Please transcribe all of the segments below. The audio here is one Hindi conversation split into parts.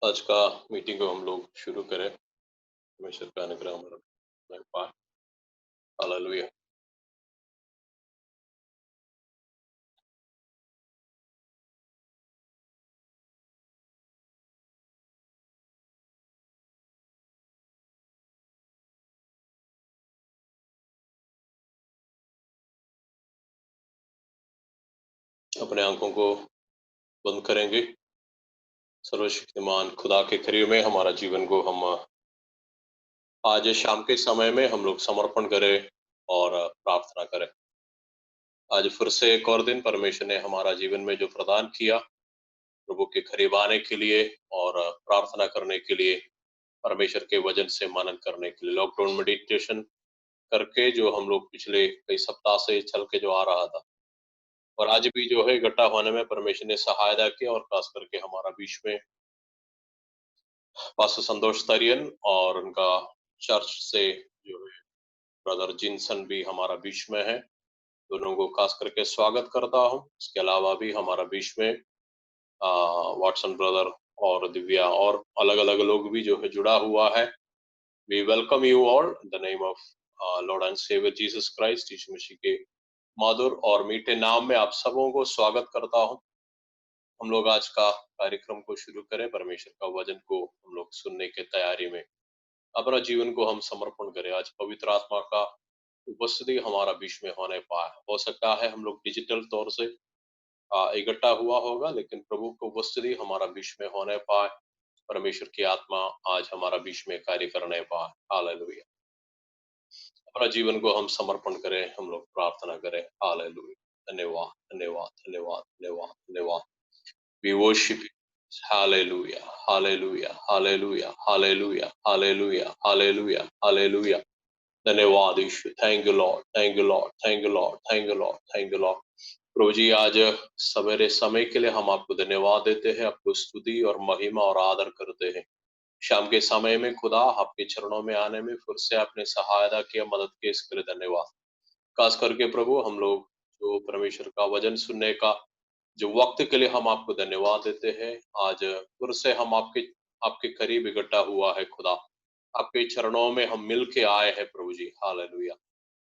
आज का मीटिंग को हम लोग शुरू करें। परमेश्वर का अनुग्रह हमारा हमारे पास। हालेलुया। अपने आंखों को बंद करेंगे। सर्वशक्तिमान खुदा के करीब में हमारा जीवन को हम आज शाम के समय में हम लोग समर्पण करें और प्रार्थना करें। आज फिर से एक और दिन परमेश्वर ने हमारा जीवन में जो प्रदान किया, प्रभु के करीब आने के लिए और प्रार्थना करने के लिए, परमेश्वर के वचन से मनन करने के लिए, लॉकडाउन मेडिटेशन करके जो हम लोग पिछले कई सप्ताह से चल के जो आ रहा था, और आज भी जो है इकट्ठा होने में परमेश्वर ने सहायता की, और खास करके हमारा बीच में पास्टर संतोष तरियन और उनका चर्च से जो है ब्रदर जिनसन भी हमारा बीच में है। दोनों को खास करके स्वागत करता हूँ। इसके अलावा भी हमारा बीच में वाटसन ब्रदर और दिव्या और अलग अलग लोग भी जो है जुड़ा हुआ है। We welcome you all in the name of Lord and Saviour Jesus Christ. Yeshu Masih के मधुर और मीठे नाम में आप सबों को स्वागत करता हूँ। हम लोग आज का कार्यक्रम को शुरू करें। परमेश्वर का वचन को हम लोग सुनने के तैयारी में अपना जीवन को हम समर्पण करें। आज पवित्र आत्मा का उपस्थिति हमारा बीच में होने पाए। हो सकता है हम लोग डिजिटल तौर से इकट्ठा हुआ होगा, लेकिन प्रभु को उपस्थिति हमारा बीच में होने पाए। परमेश्वर की आत्मा आज हमारा बीच में कार्य करने पाए। हालेलुया। अपना जीवन को हम समर्पण करें, हम लोग प्रार्थना करें। हालेलुया। धन्यवाद, धन्यवाद, धन्यवाद, धन्यवाद, धन्यवाद। We worship you. Hallelujah. Hallelujah. Hallelujah. Hallelujah. Hallelujah. Hallelujah. Hallelujah. धन्यवाद Yeshu. Thank you Lord, thank you Lord, thank you Lord, thank you Lord, thank you Lord. प्रभु जी, आज सवेरे समय के लिए हम आपको धन्यवाद देते हैं, आपको स्तुति और महिमा और आदर करते हैं। शाम के समय में खुदा आपके चरणों में आने में फिर से आपने सहायता किया, मदद की, इसके लिए धन्यवाद। खास करके प्रभु हम लोग जो परमेश्वर का वचन सुनने का जो वक्त के लिए हम आपको धन्यवाद देते हैं। आज फिर से हम आपके आपके करीब इकट्ठा हुआ है खुदा। आपके चरणों में हम मिल के आए हैं प्रभु जी। हालेलुया।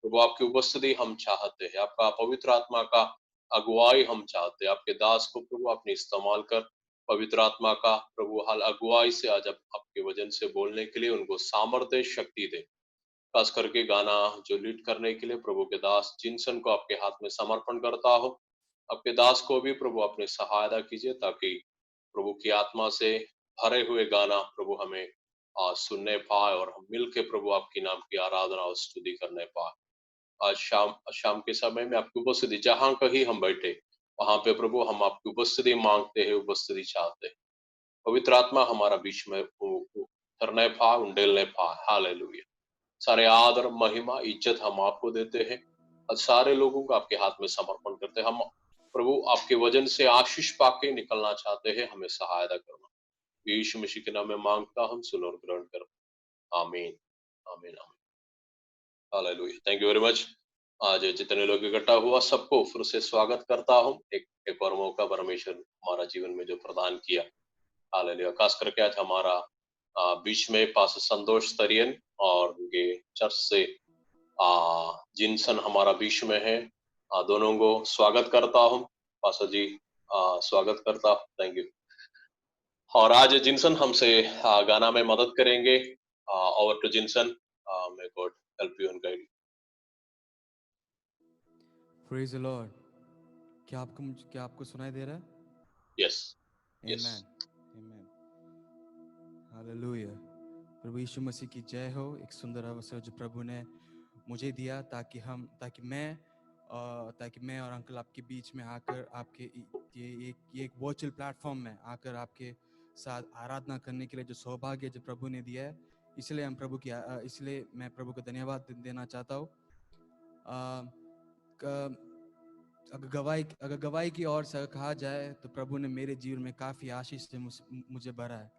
प्रभु आपकी उपस्थिति हम चाहते हैं, आपका पवित्र आत्मा का अगुवाई हम चाहते हैं। आपके दास को प्रभु अपने इस्तेमाल कर पवित्र आत्मा का प्रभु हाल अगुवाई से आज आपके वचन से बोलने के लिए उनको सामर्थ्य शक्ति दे। खास करके गाना जो लीड करने के लिए प्रभु के दास जिनसन को आपके हाथ में समर्पण करता हो। आपके दास को भी प्रभु अपने सहायता कीजिए, ताकि प्रभु की आत्मा से भरे हुए गाना प्रभु हमें सुनने पाए और हम मिल के प्रभु आपकी नाम की आराधना और स्तुति करने पाए। आज शाम शाम के समय में आपकी उपस्थिति जहाँ कहीं हम बैठे, वहां पे प्रभु हम आपकी उपस्थिति मांगते हैं, उपस्थिति चाहते हैं। पवित्र आत्मा हमारा बीच में उतरने पाए, उंडेलने पाए। हालेलुया। सारे आदर महिमा इज्जत हम आपको देते हैं और सारे लोगों को आपके हाथ में समर्पण करते हैं। हम प्रभु आपके वजन से आशीष पाके निकलना चाहते हैं, हमें सहायता करना। यीशु मसीह के नाम में मांगता हम, सुन और ग्रहण कर। आमीन, आमीन, आमीन। Hallelujah. Thank you very much. आज जितने लोग इकट्ठा हुआ सबको फिर से स्वागत करता हूँ। एक और मौका परमेश्वर हमारा जीवन में जो प्रदान किया। हालेलुया। खास करके आज हमारा बीच में पास संतोष तरियन और उनके चर्च से जिनसन हमारा बीच में है। दोनों को स्वागत करता हूँ। पासा जी स्वागत करता हूँ। Thank you. और आज जिनसन हमसे गाना में मदद करेंगे। Over to Jinson. May God help you and guide. Praise the Lord. क्या आपको सुनाई दे रहा है? Yes, yes. Amen. Amen. Hallelujah. प्रभु यीशु मसीह की जय हो। एक सुंदर अवसर जो प्रभु ने मुझे दिया ताकि मैं और अंकल आपके बीच में आकर आपके ये एक वर्चुअल प्लेटफॉर्म में आकर आपके साथ आराधना करने के लिए जो सौभाग्य जो प्रभु ने दिया है, इसलिए मैं प्रभु को धन्यवाद देना चाहता हूँ। अगर गवाही की ओर से कहा जाए तो प्रभु ने मेरे जीवन में काफ़ी आशीष से मुझे भरा है।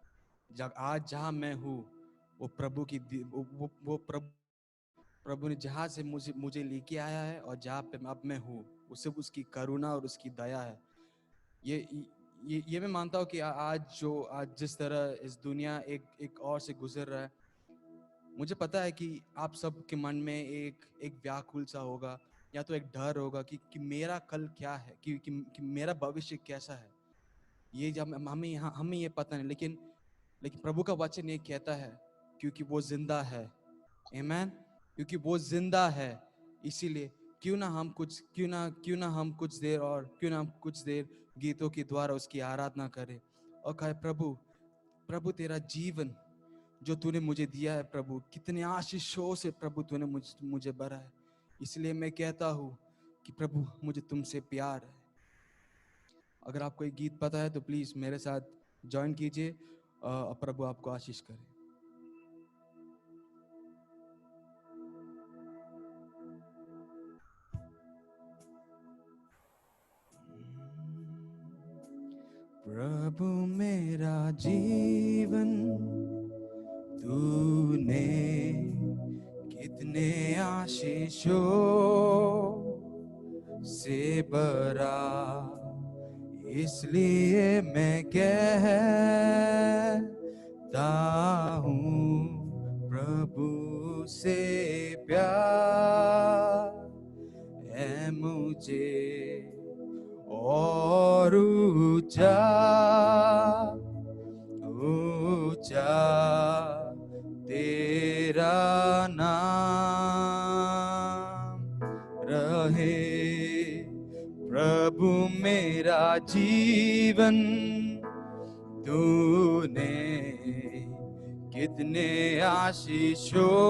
आज जहाँ मैं हूँ वो प्रभु की वो प्रभु ने जहाँ से मुझे लेके आया है और जहाँ पे अब मैं हूँ वो सिर्फ उसकी करुणा और उसकी दया है। ये ये मैं मानता हूँ कि आज जिस तरह इस दुनिया एक और से गुजर रहा है, मुझे पता है कि आप सबके मन में एक व्याकुल सा होगा, या तो एक डर होगा कि मेरा कल क्या है, कि मेरा भविष्य कैसा है। ये जब हमें ये पता नहीं, लेकिन प्रभु का वचन ये कहता है, क्योंकि वो जिंदा है। आमेन। क्योंकि वो जिंदा है, इसीलिए क्यों ना हम कुछ देर गीतों के द्वारा उसकी आराधना करें और कहे, प्रभु प्रभु तेरा जीवन जो तूने मुझे दिया है, प्रभु कितने आशीषों से प्रभु तूने मुझे भरा है। इसलिए मैं कहता हूँ कि प्रभु मुझे तुमसे प्यार है। अगर आपको एक गीत पता है तो प्लीज मेरे साथ ज्वाइन कीजिए। प्रभु आपको आशीष करे। प्रभु मेरा जीवन तूने कितने आशीषों से भरा, इसलिए मैं कहता हूँ प्रभु से प्यार है मुझे, और ऊंचा ऊंचा तेरा नाम रहे। प्रभु मेरा जीवन तूने कितने आशीषों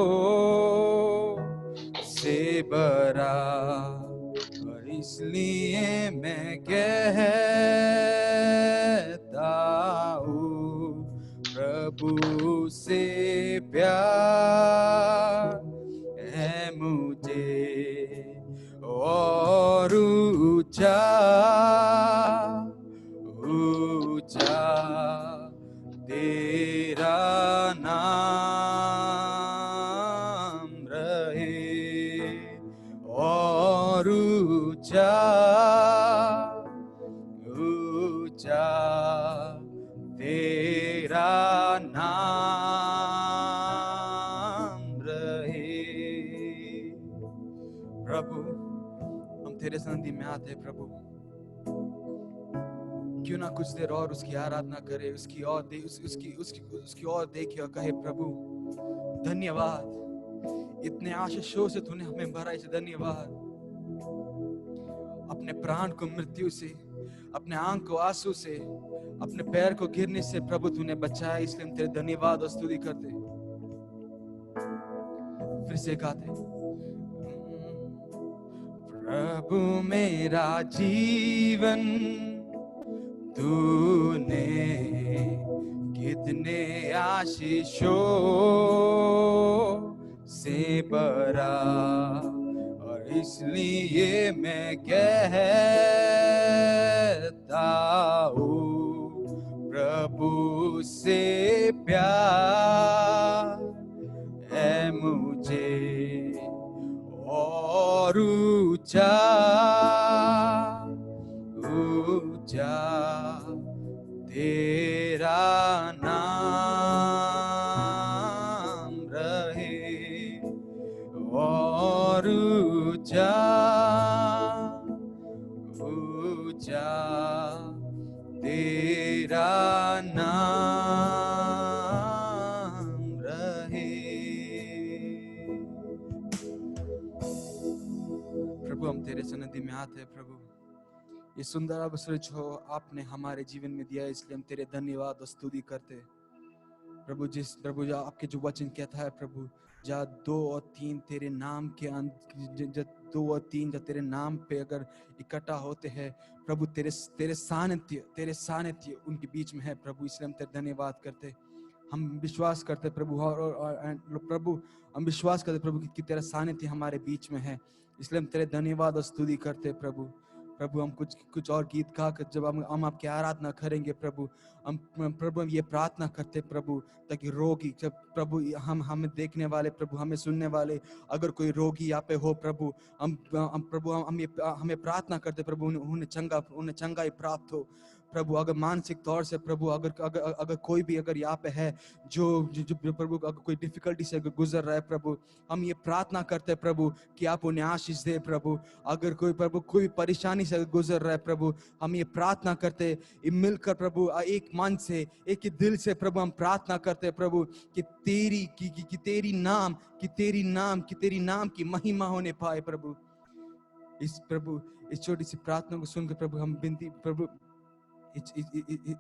से भरा, और इसलिए मैं कहता हूँ प्रभु से प्यार है मुझे, और ऊंचा ऊंचा तेरा नाम रहे, और ऊंचा ऊंचा तेरा नाम रहे। प्रभु हम तेरे सन्निधि में आते हैं प्रभु, क्यों ना कुछ देर और उसकी आराधना करे, उसकी ओर देखे और कहे, प्रभु धन्यवाद, इतने आशीषों से तूने हमें भरा, इसे धन्यवाद। अपने प्राण को मृत्यु से, अपने आंख को आंसू से, अपने पैर को गिरने से प्रभु तूने बचाया, इसलिए हम तेरे धन्यवाद और स्तुति करते। फिर से गाते, प्रभु मेरा जीवन तूने कितने आशीषों से भरा, और इसलिए मैं कहता हूँ प्रभु से प्यार है मुझे, और ऊंचा ऊंचा तेरा नाम रहे, और ऊंचा ऊंचा तेरा नाम रहे। प्रभु हम तेरे सन्निधि में आते हैं प्रभु, ये सुंदर अवसर जो आपने हमारे जीवन में दिया है, इसलिए हम तेरे धन्यवाद और स्तुति करते हैं प्रभु। जो आपके जो वचन कहता है प्रभु, जहाँ 2 और 3 तेरे नाम के जब 2 और 3 जब तेरे नाम पे अगर इकट्ठा होते हैं प्रभु, तेरे सानिध्य उनके बीच में है प्रभु, इसलिए हम तेरे धन्यवाद करते। हम विश्वास करते प्रभु, और प्रभु हम विश्वास करते प्रभु कि तेरा सानिध्य हमारे बीच में है, इसलिए हम तेरे धन्यवाद और स्तुति करते प्रभु। प्रभु हम कुछ और गीत गा कर जब हम आपकी आराधना करेंगे प्रभु, हम ये प्रार्थना करते प्रभु, ताकि रोगी जब प्रभु हमें देखने वाले प्रभु, हमें सुनने वाले, अगर कोई रोगी यहाँ पे हो प्रभु, हम प्रभु हमें प्रार्थना करते प्रभु, उन्हें चंगाई प्राप्त हो प्रभु अगर मानसिक तौर से प्रभु अगर अगर अगर कोई भी अगर यहाँ पे है जो प्रभु अगर कोई डिफिकल्टी से अगर गुजर रहा है प्रभु, हम ये प्रार्थना करते हैं प्रभु कि आप उन्हें आशीष दे प्रभु। अगर कोई प्रभु कोई परेशानी से गुजर रहा है प्रभु, हम ये प्रार्थना करते हैं, ये मिलकर प्रभु एक मन से एक ही दिल से प्रभु हम प्रार्थना करते हैं प्रभु कि तेरी नाम की महिमा होने पाए प्रभु। इस छोटी सी प्रार्थना को सुनकर प्रभु हम विनती प्रभु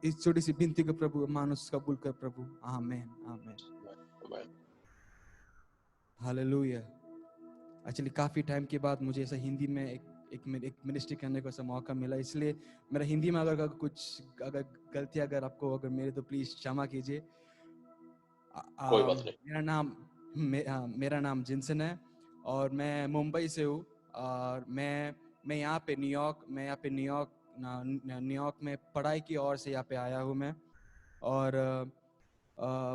इस छोटी सी विनती को प्रभु मानुस कबूल कर प्रभु। आमीन आमीन हालेलुया। एक्चुअली काफी टाइम के बाद मुझे ऐसा हिंदी में एक मिनिस्ट्री करने का ऐसा मौका मिला, इसलिए मेरा हिंदी में अगर कुछ अगर गलतियां अगर आपको अगर मेरे तो प्लीज क्षमा कीजिए। कोई बात नहीं। मेरा नाम जिनसन है और मैं मुंबई से हूँ और मैं यहाँ पे न्यूयॉर्क में पढ़ाई की ओर से यहाँ पे आया हूँ मैं। और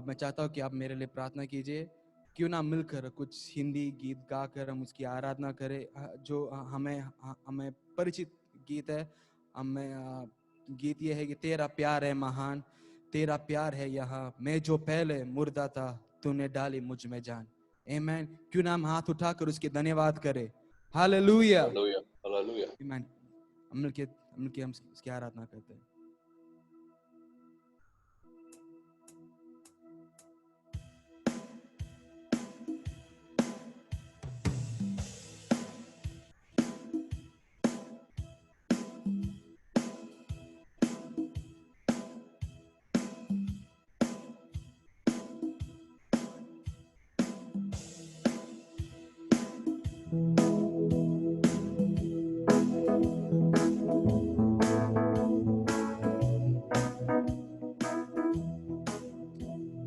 मैं चाहता हूँ कि आप मेरे लिए प्रार्थना कीजिए, क्यों ना मिलकर कुछ हिंदी गीत गाकर हम उसकी आराधना करें, जो हमें परिचित गीत है। गीत ये है कि तेरा प्यार है महान, तेरा प्यार है यहाँ, मैं जो पहले मुर्दा था तूने डाली मुझ में जान। आमीन। क्यों ना हम हाथ उठाकर उसके धन्यवाद करें। Hallelujah hallelujah hallelujah. आमीन। हम इसकी आराधना करते हैं।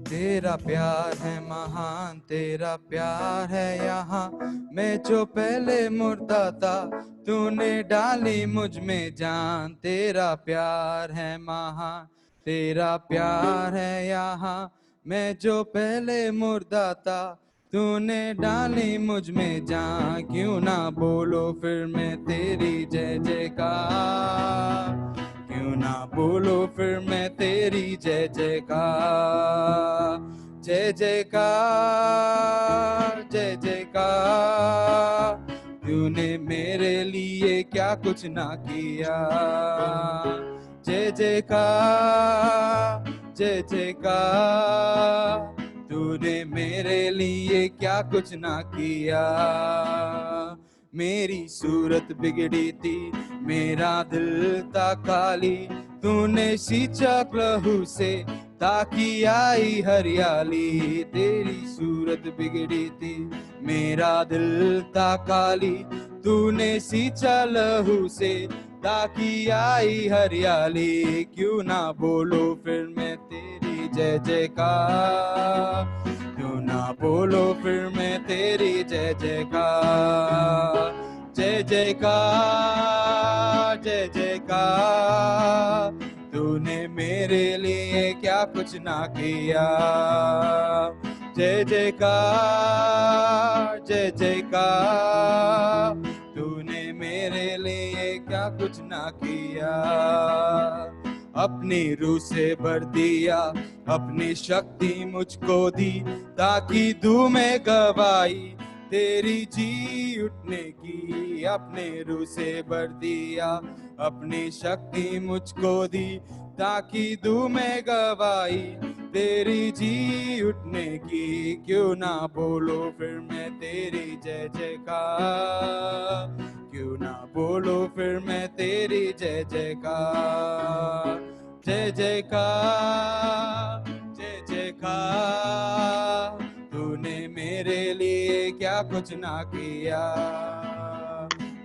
तेरा प्यार है महान, तेरा प्यार है यहाँ, मैं जो पहले मुर्दा था तूने डाली मुझ में जान। तेरा प्यार है महान, तेरा प्यार है यहाँ, मैं जो पहले मुर्दा था तूने डाली मुझ में जान। क्यों ना बोलो फिर मैं तेरी जय जयकार, क्यों ना बोलो फिर मैं तेरी जय जयकार। जय जयकार जय जयकार, तूने मेरे लिए क्या कुछ ना किया। जय जयकार जय जयकार, तूने मेरे लिए क्या कुछ ना किया। मेरी सूरत बिगड़ी थी, मेरा दिल था खाली, तूने सींचा लहू से ताकि आई हरियाली। तेरी सूरत बिगड़ी थी, मेरा दिल था खाली, तूने सींचा लहू से ताकि आई हरियाली। क्यों ना बोलो फिर मैं तेरी जय जयकार, क्यों ना बोलो फिर मैं तेरी जय जयकार। जय जयकार जय जयकार, तूने मेरे लिए क्या कुछ ना किया। जय जयकार जय जयकार, तूने मेरे लिए क्या कुछ ना किया। अपनी रूह से भर दिया, अपनी शक्ति मुझको दी, ताकि दूं मैं गवाही तेरी जी उठने की। अपने रूह से भर दिया, अपनी शक्ति मुझको दी, ताकि दूं मैं गवाही तेरी जी उठने की। क्यों ना बोलो फिर मैं तेरी जय जयकार, क्यों ना बोलो फिर मैं तेरी जय जयकार। जय जयकार जय जयकार, तूने मेरे लिए क्या कुछ ना किया।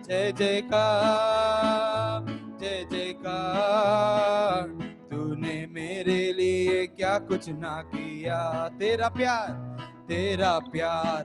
जय जयकार जय जयकार, तूने मेरे लिए क्या कुछ ना किया। तेरा प्यार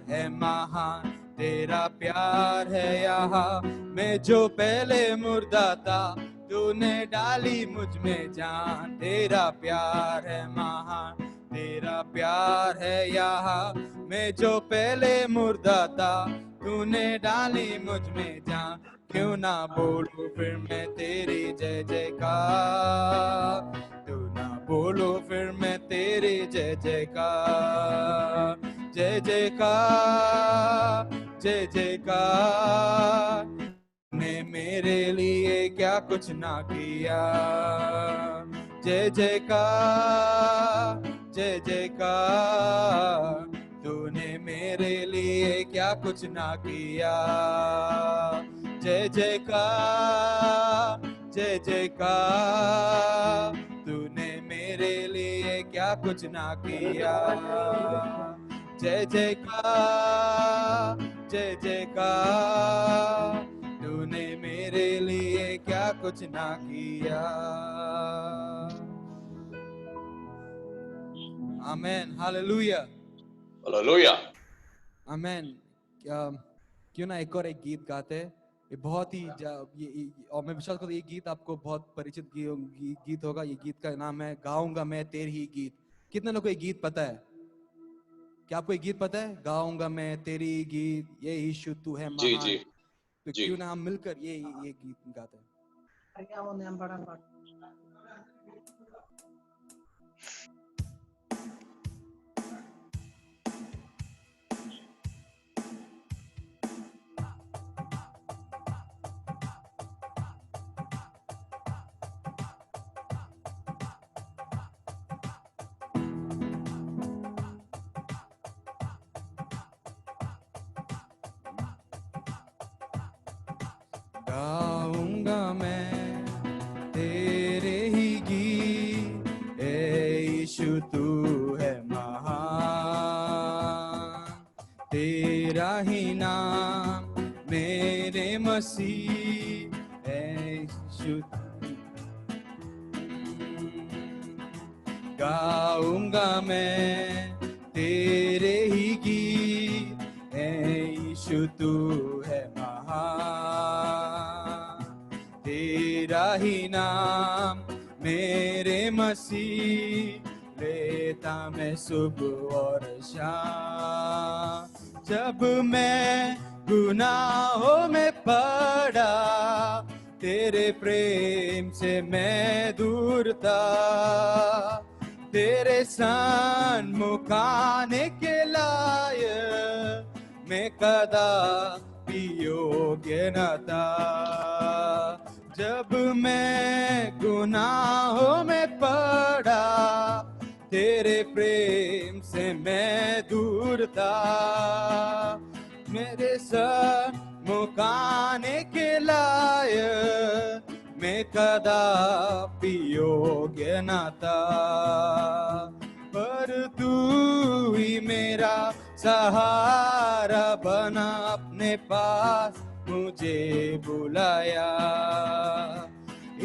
है महान, तेरा प्यार है यहाँ, मैं जो पहले मुर्दा था तूने डाली मुझ में जान। तेरा प्यार है महान, तेरा प्यार है यहाँ, मैं जो पहले मुर्दा था तूने डाली मुझ में जान, क्यों ना बोलूं फिर मैं तेरी जय जयकार, क्यों ना बोलो फिर मैं तेरी जय जयकार, जय जयकार, जय जयकार। ने मेरे लिए क्या कुछ ना किया, जय जयकार, जय जयकार। तूने मेरे लिए क्या कुछ ना किया, जय जयकार, जय जयकार। तूने मेरे लिए क्या कुछ ना किया, जय जयकार, जय जयकार। तूने मेरे लिए क्या कुछ ना किया। आमेन, हालेलुया, हालेलुया। आमेन। क्यों ना एक और एक गीत गाते हैं। ये बहुत ही और मैं विश्वास करता हूँ ये गीत आपको बहुत परिचित गीत होगा। ये गीत का नाम है गाऊंगा मैं तेरी ही गीत। कितने लोगों को ये गीत पता है? क्या आपको ये गीत पता है? गाऊंगा मैं तेरी गीत, ये यीशु तू है जी महान। जी तो जी। क्यों ना हम मिलकर ये गीत गाते हैं। गाऊंगा मैं तेरे ही गीत, ए यीशु तू है महान। तेरा ही नाम मेरे मसीह, ए यीशु। गाऊंगा मैं तेरे ही गीत, ए यीशु तू है महान। तेरा ही नाम मेरे मसीह, लेता मैं सुबह और शाम। जब मैं गुनाहों में पड़ा, तेरे प्रेम से मैं दूर था। तेरे सन्मुख आने के लायक मैं कदापि योग्य न था। जब मैं गुनाहों में पड़ा, तेरे प्रेम से मैं दूर था। मेरे सन्मुख आने के लायक मैं कदापि योग्य न था। पर तू ही मेरा सहारा बना, अपने पास मुझे बुलाया।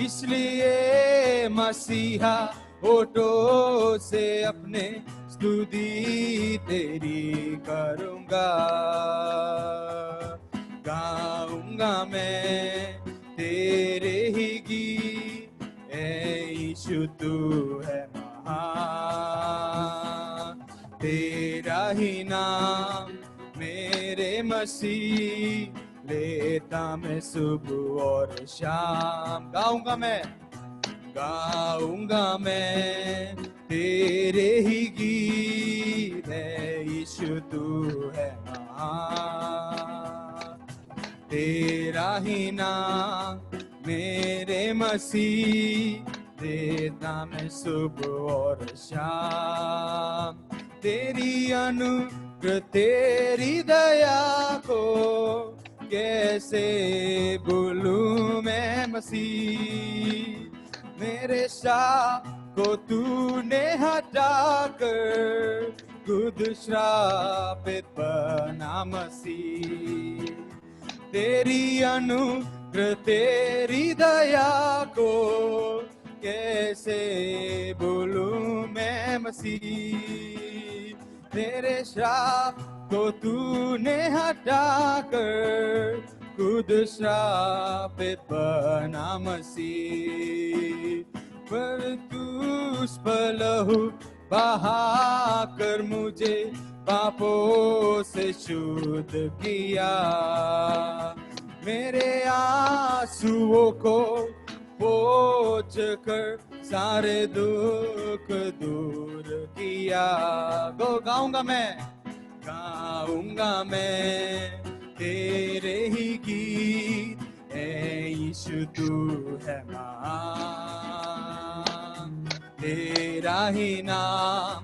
इसलिए मसीहा होठों से अपने स्तुति तेरी करूंगा। गाऊंगा मैं तेरे ही गीत, ए यीशु तू है महान। तेरा ही नाम मेरे मसीह, लेता मैं सुबह और शाम। गाऊंगा मैं तेरे ही गीत, है यीशु तू है महान। तेरा ही नाम मेरे मसीह, देता मैं सुबह और शाम। तेरी अनुग्रह तेरी दया को कैसे भूलूं मैं मसीह। मेरे शाप को तूने हटाकर खुद श्रापित बना मसीह। तेरी अनुग्रह तेरी दया को कैसे भूलूं मैं मसीह। तेरे श्राप को तूने हटाकर खुद श्रापित बना मसीह। पर तू उस पर लहू बहाकर मुझे पापों से शुद्ध किया, मेरे आंसुओं को पोंछ कर सारे दुख दूर किया। गाऊंगा मैं तेरे ही गीत, ऐ यीशु तू है महान, तेरा ही नाम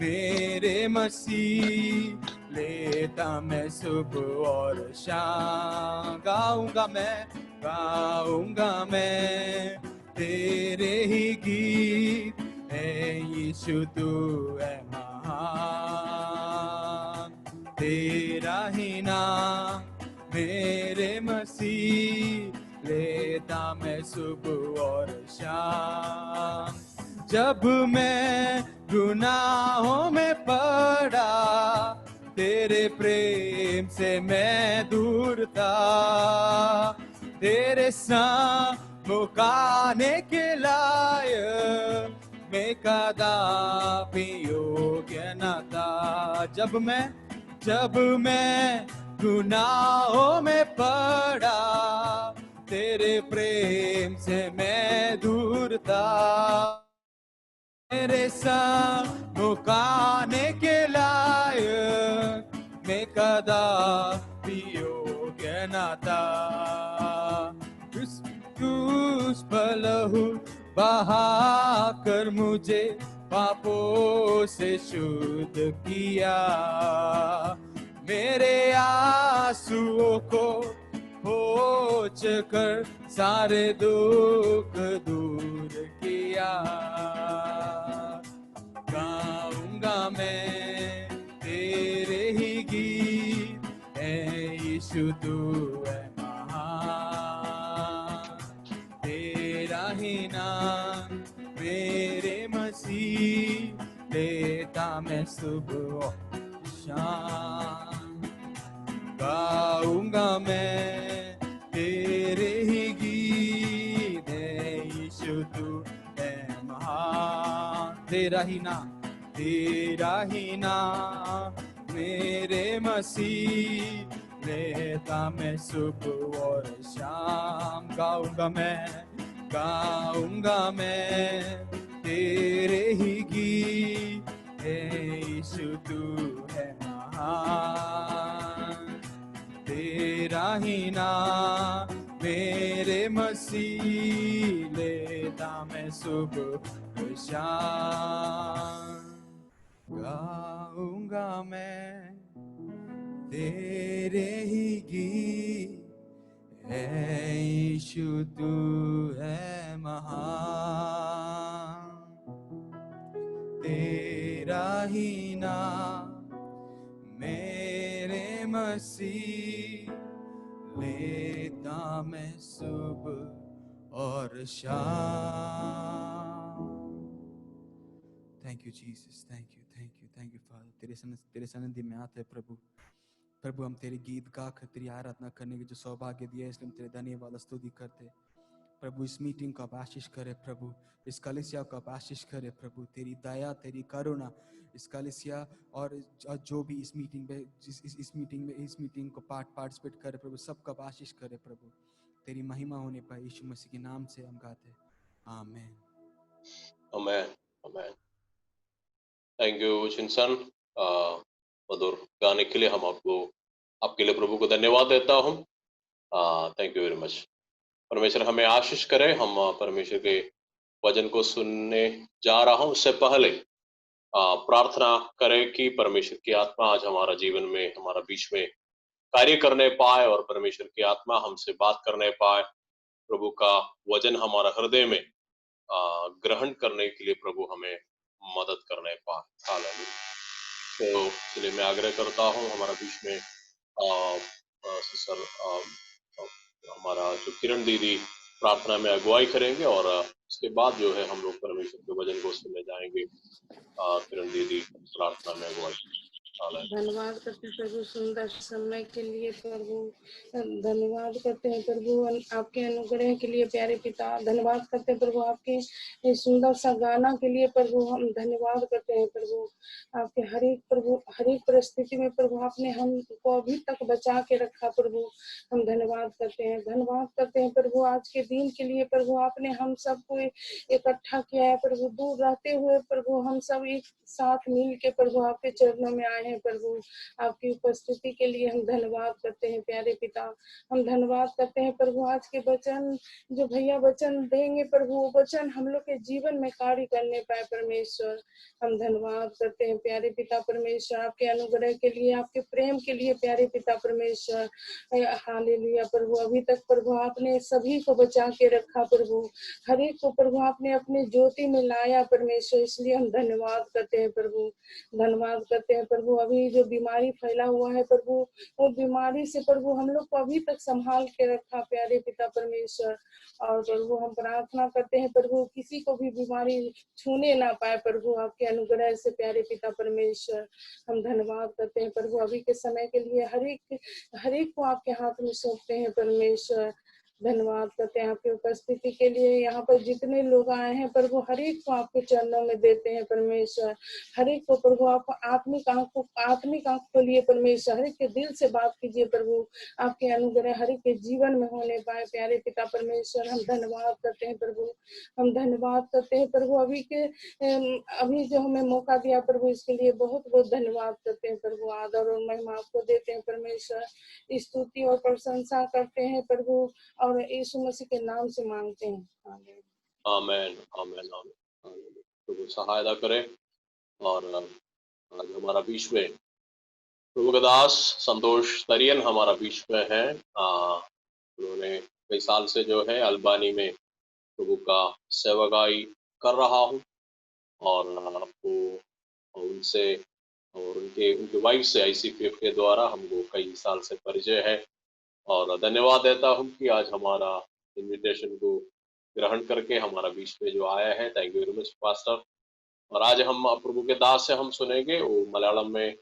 मेरे मसीह, लेता मैं सुबह और शाम। गाऊंगा मैं तेरे ही गीत, ऐ यीशु तू है महान, तेरा ही नाम मेरे मसीह, लेता मैं सुबह और शाम। जब मैं गुनाहों में पड़ा, तेरे प्रेम से मैं दूर था, तेरे संग मुकाने के लायक मैं कदापि योग्य न था। जब मैं गुनाहों में पड़ा, तेरे प्रेम से मैं दूर था, तेरे संग मुकाने के लायक मैं कदापि योग्य न था। उस पर लहू बहाकर मुझे पापों से शुद्ध किया, मेरे आंसुओं को पोंछ कर सारे दुख दूर किया। गाऊंगा मैं तेरे ही गीत, ऐ यीशु तू है महान, तेरा ही नाम मेरे मसीह, लेता मैं सुबह शाम। गाऊंगा मैं तेरे ही गीत, ऐ यीशु तू है महान, तेरा ही नाम मेरे मसीह, लेता मैं सुबह और शाम। गाऊंगा मैं तेरे ही गीत, ऐ यीशु तू है महान, तेरा ही नाम मेरे मसीह, लेता मैं सुबह और शाम। गाऊंगा मैं तेरे ही गीत, ऐ यीशु तू है महान, तेरा ही नाम मेरे मसीह, लेता मैं सुबह और शाम। Thank you Jesus, thank you father. तेरे सन्निधि में आते हैं प्रभु। हम तेरे गीत गाकर तेरी आराधना करने के जो सौभाग्य दिया, इसलिए हम तेरे धन्यवाद स्तुति करते। प्रभु इस मीटिंग को आप आशीष करे प्रभु, इस कलीसिया को आप आशीष करे प्रभु, तेरी दया तेरी करुणा इस कलीसिया और जो भी इस मीटिंग में इस मीटिंग को पार्टिसिपेट करे प्रभु, सबका आप आशीष करे प्रभु। तेरी महिमा होने पर यीशु मसीह के नाम से हम गाते, आमीन आमीन आमीन। थैंक यू चिंसन, मधुर गाने के लिए हम आपके लिए प्रभु को धन्यवाद देता हूँ। Thank you very much. परमेश्वर हमें आशीष करे। हम परमेश्वर के वचन को सुनने जा रहा हूँ, उससे पहले प्रार्थना करें कि परमेश्वर की आत्मा आज हमारा जीवन में हमारा बीच में कार्य करने पाए और परमेश्वर की आत्मा हमसे बात करने पाए, प्रभु का वचन हमारा हृदय में ग्रहण करने के लिए प्रभु हमें मदद करने पाए। हालेलुया। तो इसलिए मैं आग्रह करता हूँ हमारा बीच में सिस्टर हमारा जो किरण दीदी प्रार्थना में अगुवाई करेंगे और उसके बाद जो है हम लोग परमेश्वर के वचन को सुनने जाएंगे। किरण दीदी प्रार्थना में अगुवाई। हालेलुया। धन्यवाद करते हैं प्रभु सुंदर समय के लिए प्रभु। धन्यवाद करते हैं प्रभु आपके अनुग्रह के लिए प्यारे पिता। धन्यवाद करते हैं प्रभु आपके इस सुंदर सा गाना के लिए प्रभु। हम धन्यवाद करते हैं प्रभु आपके हर एक परिस्थिति में प्रभु आपने हमको अभी तक बचा के रखा प्रभु। हम धन्यवाद करते हैं। धन्यवाद करते हैं प्रभु आज के दिन के लिए प्रभु। आपने हम सबको इकट्ठा किया है प्रभु। दूर रहते हुए प्रभु हम सब एक साथ मिल के प्रभु आपके चरणों में आए हैं प्रभु। आपकी उपस्थिति के लिए हम धन्यवाद करते हैं प्यारे पिता। हम धन्यवाद करते हैं प्रभु आज के वचन जो भैया वचन देंगे प्रभु, वो वचन हम लोग के जीवन में कार्य करने पाए परमेश्वर। हम धन्यवाद करते हैं प्यारे पिता परमेश्वर आपके अनुग्रह के लिए, आपके प्रेम के लिए प्यारे पिता परमेश्वर। हालेलुया प्रभु। अभी तक प्रभु आपने सभी को बचा के रखा प्रभु। हर एक को प्रभु आपने अपने ज्योति में लाया परमेश्वर, इसलिए हम धन्यवाद करते हैं प्रभु। धन्यवाद करते हैं प्रभु। अभी जो बीमारी फैला हुआ है प्रभु, वो बीमारी से प्रभु हम लोग को अभी तक संभाल के रखा प्यारे पिता परमेश्वर। और प्रभु हम प्रार्थना करते हैं प्रभु किसी को भी बीमारी छूने ना पाए प्रभु आपके अनुग्रह से प्यारे पिता परमेश्वर। हम धन्यवाद करते हैं प्रभु अभी के समय के लिए। हर एक को आपके हाथ में सौंपते हैं परमेश्वर। धन्यवाद करते हैं आपकी उपस्थिति के लिए। यहाँ पर जितने लोग आए हैं प्रभु हर एक को आपके चरणों में देते हैं परमेश्वर। हर एक को प्रभु आप आत्मिक आंख खोलिए परमेश्वर। हर एक के दिल से बात कीजिए प्रभु। आपके अनुग्रह हर एक के जीवन में होने पाए प्यारे पिता परमेश्वर। हम धन्यवाद करते हैं प्रभु। हम धन्यवाद करते हैं प्रभु अभी जो हमें मौका दिया प्रभु, इसके लिए बहुत बहुत धन्यवाद करते हैं प्रभु। आदर और महिमा आपको देते हैं परमेश्वर। स्तुति और प्रशंसा करते हैं प्रभु और यीशु मसीह के नाम से मांगते हैं, आमीन। आमेन, आमेन, आमेन, हालेलुया। प्रभु सहायता करे। और आज हमारा बीच में प्रभु का दास संतोष तरियन हमारा बीच में है। उन्होंने कई साल से जो है अल्बानी में प्रभु का सेवकाई कर रहा हूँ। और आपको उनसे और उनके वाइफ से ICPF के द्वारा हमको कई साल से परिचय है। और धन्यवाद देता हूँ कि आज हमारा इनविटेशन को ग्रहण करके हमारा बीच में जो आया है। Thank you very much pastor. और आज हम प्रभु के दास से हम सुनेंगे, वो मलयालम में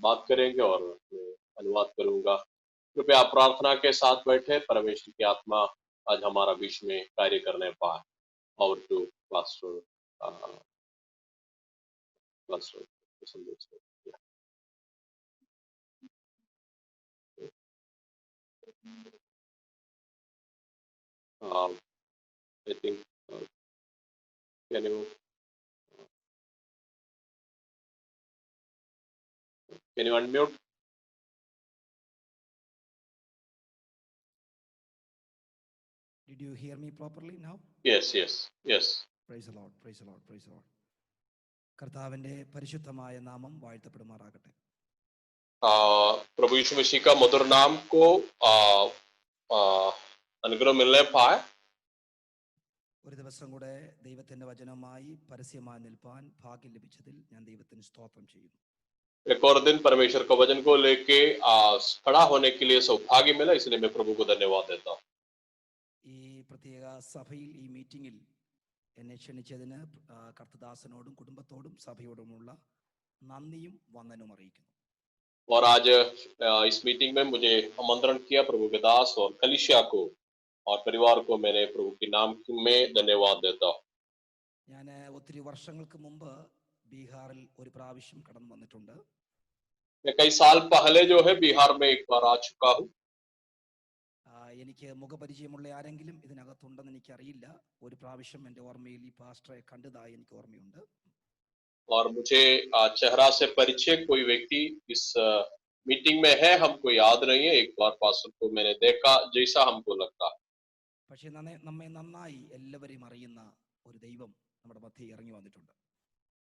बात करेंगे और मैं अनुवाद करूंगा। कृपया आप प्रार्थना के साथ बैठे, परमेश्वर की आत्मा आज हमारा बीच में कार्य करने पाए। और to pastor I think can you unmute? Did you hear me properly now? Yes, yes, yes. Praise the Lord, praise the Lord, praise the Lord. കർത്താവിന്റെ പരിശുദ്ധമായ നാമം വാഴ്ത്തപ്പെടുമാറാകട്ടെ. प्रभु यीशु मसीह का मधुर नाम को अनुग्रह मिलने पाए। ഒരു ദിവസം കൂടെ ദൈവത്തിന്റെ വചനവുമായി പരസ്യമായി നിൽപ്പാൻ ഭാഗ്യം ലഭിച്ചതിൽ ഞാൻ ദൈവത്തിന് സ്തോത്രം ചെയ്യുന്നു. एक और दिन परमेश्वर का वचन को लेके खड़ा होने के लिए सौभाग्य मिला, इसलिए मैं प्रभु को धन्यवाद देता हूँ। ഈ പ്രത്യേക സഭയിൽ ഈ മീറ്റിംഗിൽ എന്നെ ക്ഷണിച്ചതിന് കർത്തദാസനോടും കുടുംബത്തോടും സഭയോടുമുള്ള നന്ദിയും വന്ദനവും അറിയിക്കുന്നു. और आज इस मीटिंग में मुझे आमंत्रण किया प्रभु के दास और कलीसिया को और परिवार को मैंने प्रभु के नाम में धन्यवाद देता हूँ। ഞാൻ ഒത്തിരി വർഷങ്ങൾക്ക് മുമ്പ് ബീഹാറിൽ ഒരു പ്രാവശ്യം കടന്നു വന്നിട്ടുണ്ട്. मैं कई साल पहले जो है बिहार में एक बार आ चुका हूँ। എനിക്ക് മുഖപരിചയമുള്ള ആരെങ്കിലും ഇതിനകത്തുണ്ടെന്ന് എനിക്കറിയില്ല. ഒരു പ്രാവശ്യം എൻ്റെ ഓർമ്മയിൽ ഈ പാസ്റ്ററെ കണ്ടതായി എനിക്ക് ഓർമ്മയുണ്ട്. और मुझे चेहरा से परिचय कोई व्यक्ति इस मीटिंग में है हमको याद नहीं है। एक बार पास्टर को मैंने देखा जैसा हमको लगता। പക്ഷേ നമ്മെ നന്നായി എല്ലാവരെയും അറിയുന്ന ഒരു ദൈവം നമ്മുടെ മധ്യേ ഇറങ്ങി വന്നിട്ടുണ്ട്.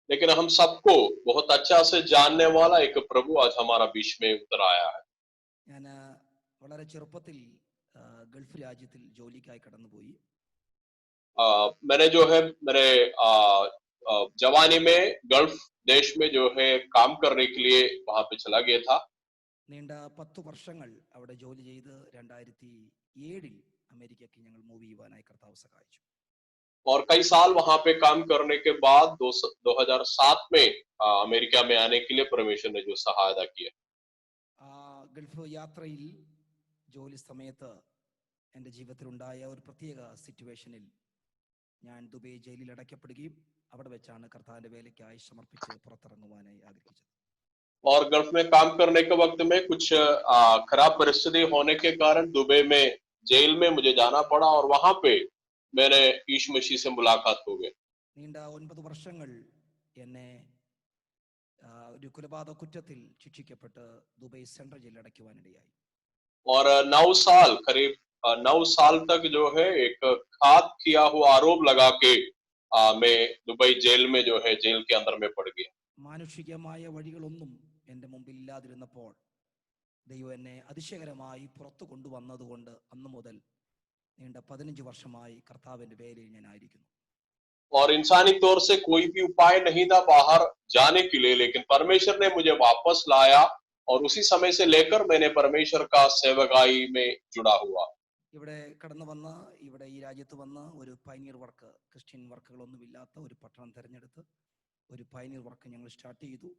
लेकिन हम सबको बहुत अच्छा से जानने वाला एक प्रभु आज हमारा बीच में उतर आया है। ഞാൻ വളരെ ചെറുപ്പത്തിൽ ഗൾഫ് രാജ്യത്തിൽ ജോലിക്കായി കടന്നുപോയി. मैंने जो है मेरे जवानी में गल्फ देश में जो है काम करने के लिए वहां पे चला गया था। നീണ്ട 10 വർഷങ്ങൾ അവിടെ ജോലി ചെയ്ത് 2007 അമേരിക്കയ്ക്ക് ഞങ്ങൾ മൂവ് ചെയ്യുവാനായി കർത്താവ് സഹായിച്ചു. और कई साल वहां पे काम करने के बाद 2007 में अमेरिका में आने के लिए परमेश्वर ने जो सहायता की है। ഗൾഫ് യാത്രയിൽ ജോലി സമയത്ത് എൻ്റെ ജീവിതത്തിലുണ്ടായ ഒരു പ്രത്യേക സിറ്റുവേഷനിൽ ഞാൻ ദുബൈ ജയിലിൽ അടയ്ക്കപ്പെടുകയും അവിടെ വെച്ചാണ് കർത്താവിന്റെ വേലയ്ക്കായി സമർപ്പിച്ച് പുറത്തിറങ്ങുവാനായി ആഗ്രഹിച്ചത്. और गल्फ में काम करने के वक्त में कुछ खराब परिस्थिति होने के कारण दुबई में जेल में मुझे जाना पड़ा और वहां पे मैंने यीशु मसीह से मुलाकात हो गई। നീണ്ട 9 വർഷങ്ങൾ എന്നെ ഒരു കൊലപാതക കുറ്റത്തിൽ ശിക്ഷിക്കപ്പെട്ട് ദുബൈ സെൻട്രൽ ജയിലിൽ അടയ്ക്കുവാനിടയായി. और 9 साल करीब 9 साल तक जो है एक घात किया हुआ आरोप लगा के मैं दुबई जेल में जो है जेल के अंदर में पड़ गया। മാനുഷികമായ വഴികളൊന്നും എൻ്റെ മുമ്പിൽ ഇല്ലാതിരുന്നപ്പോൾ ദൈവം എന്നെ അതിശയകരമായി പുറത്തു കൊണ്ടുവന്നതുകൊണ്ട് അന്നു മുതൽ നീണ്ട 15 വർഷമായി കർത്താവിന്റെ വേലയിൽ ഞാൻ ആയിരിക്കുന്നു. और इंसानी तौर से कोई भी उपाय नहीं था बाहर जाने के लिए, लेकिन परमेश्वर ने मुझे वापस लाया और उसी समय से लेकर मैंने परमेश्वर का सेवकाई में जुड़ा हुआ। ഇവിടെ കടന്നു വന്ന് ഇവിടെ ഈ രാജ്യത്ത് വന്ന് ഒരു പൈനിയർ വർക്ക്, ക്രിസ്ത്യൻ വർക്കുകളൊന്നും ഇല്ലാത്ത ഒരു പട്ടണം തിരഞ്ഞെടുത്ത് ഒരു പൈനിയർ വർക്ക് ഞങ്ങൾ സ്റ്റാർട്ട് ചെയ്തു.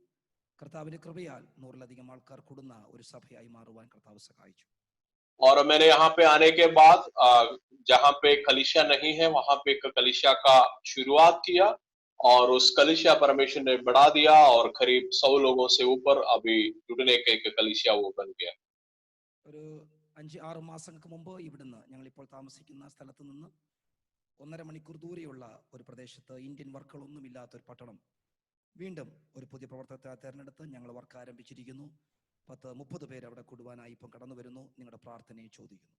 കർത്താവിന്റെ കൃപയാൽ 100-ലധികം ആൾക്കാർ കൂടുന്ന ഒരു സഭയായി മാറുവാൻ കർത്താവ് സഹായിച്ചു. और मैंने यहाँ पे आने के बाद जहाँ पे कलीसिया नहीं है वहां पे एक कलीसिया का शुरुआत किया और उस कलीसिया परमेश्वर ने बढ़ा दिया और करीब 100 लोगों से ऊपर अभी जुड़ने के एक कलीसिया वो बन गया। ഒരു 5-6 മാസങ്ങൾക്ക് മുമ്പ് ഇവിടുന്ന് ഞങ്ങൾ ഇപ്പോൾ താമസിക്കുന്ന സ്ഥലത്ത് നിന്ന് 1.5 മണിക്കൂർ ദൂരെയുള്ള ഒരു പ്രദേശത്ത് ഇന്ത്യൻ വർക്കുകളൊന്നും ഇല്ലാത്ത ഒരു പട്ടണം വീണ്ടും ഒരു പുതിയ പ്രവർത്തനത്തെ തിരഞ്ഞെടുത്ത് ഞങ്ങൾ വർക്ക് ആരംഭിച്ചിരിക്കുന്നു. 10-30 പേര് അവിടെ കൂടുവാനായി ഇപ്പം കടന്നു വരുന്നു. നിങ്ങളുടെ പ്രാർത്ഥനയെ ചോദിക്കുന്നു.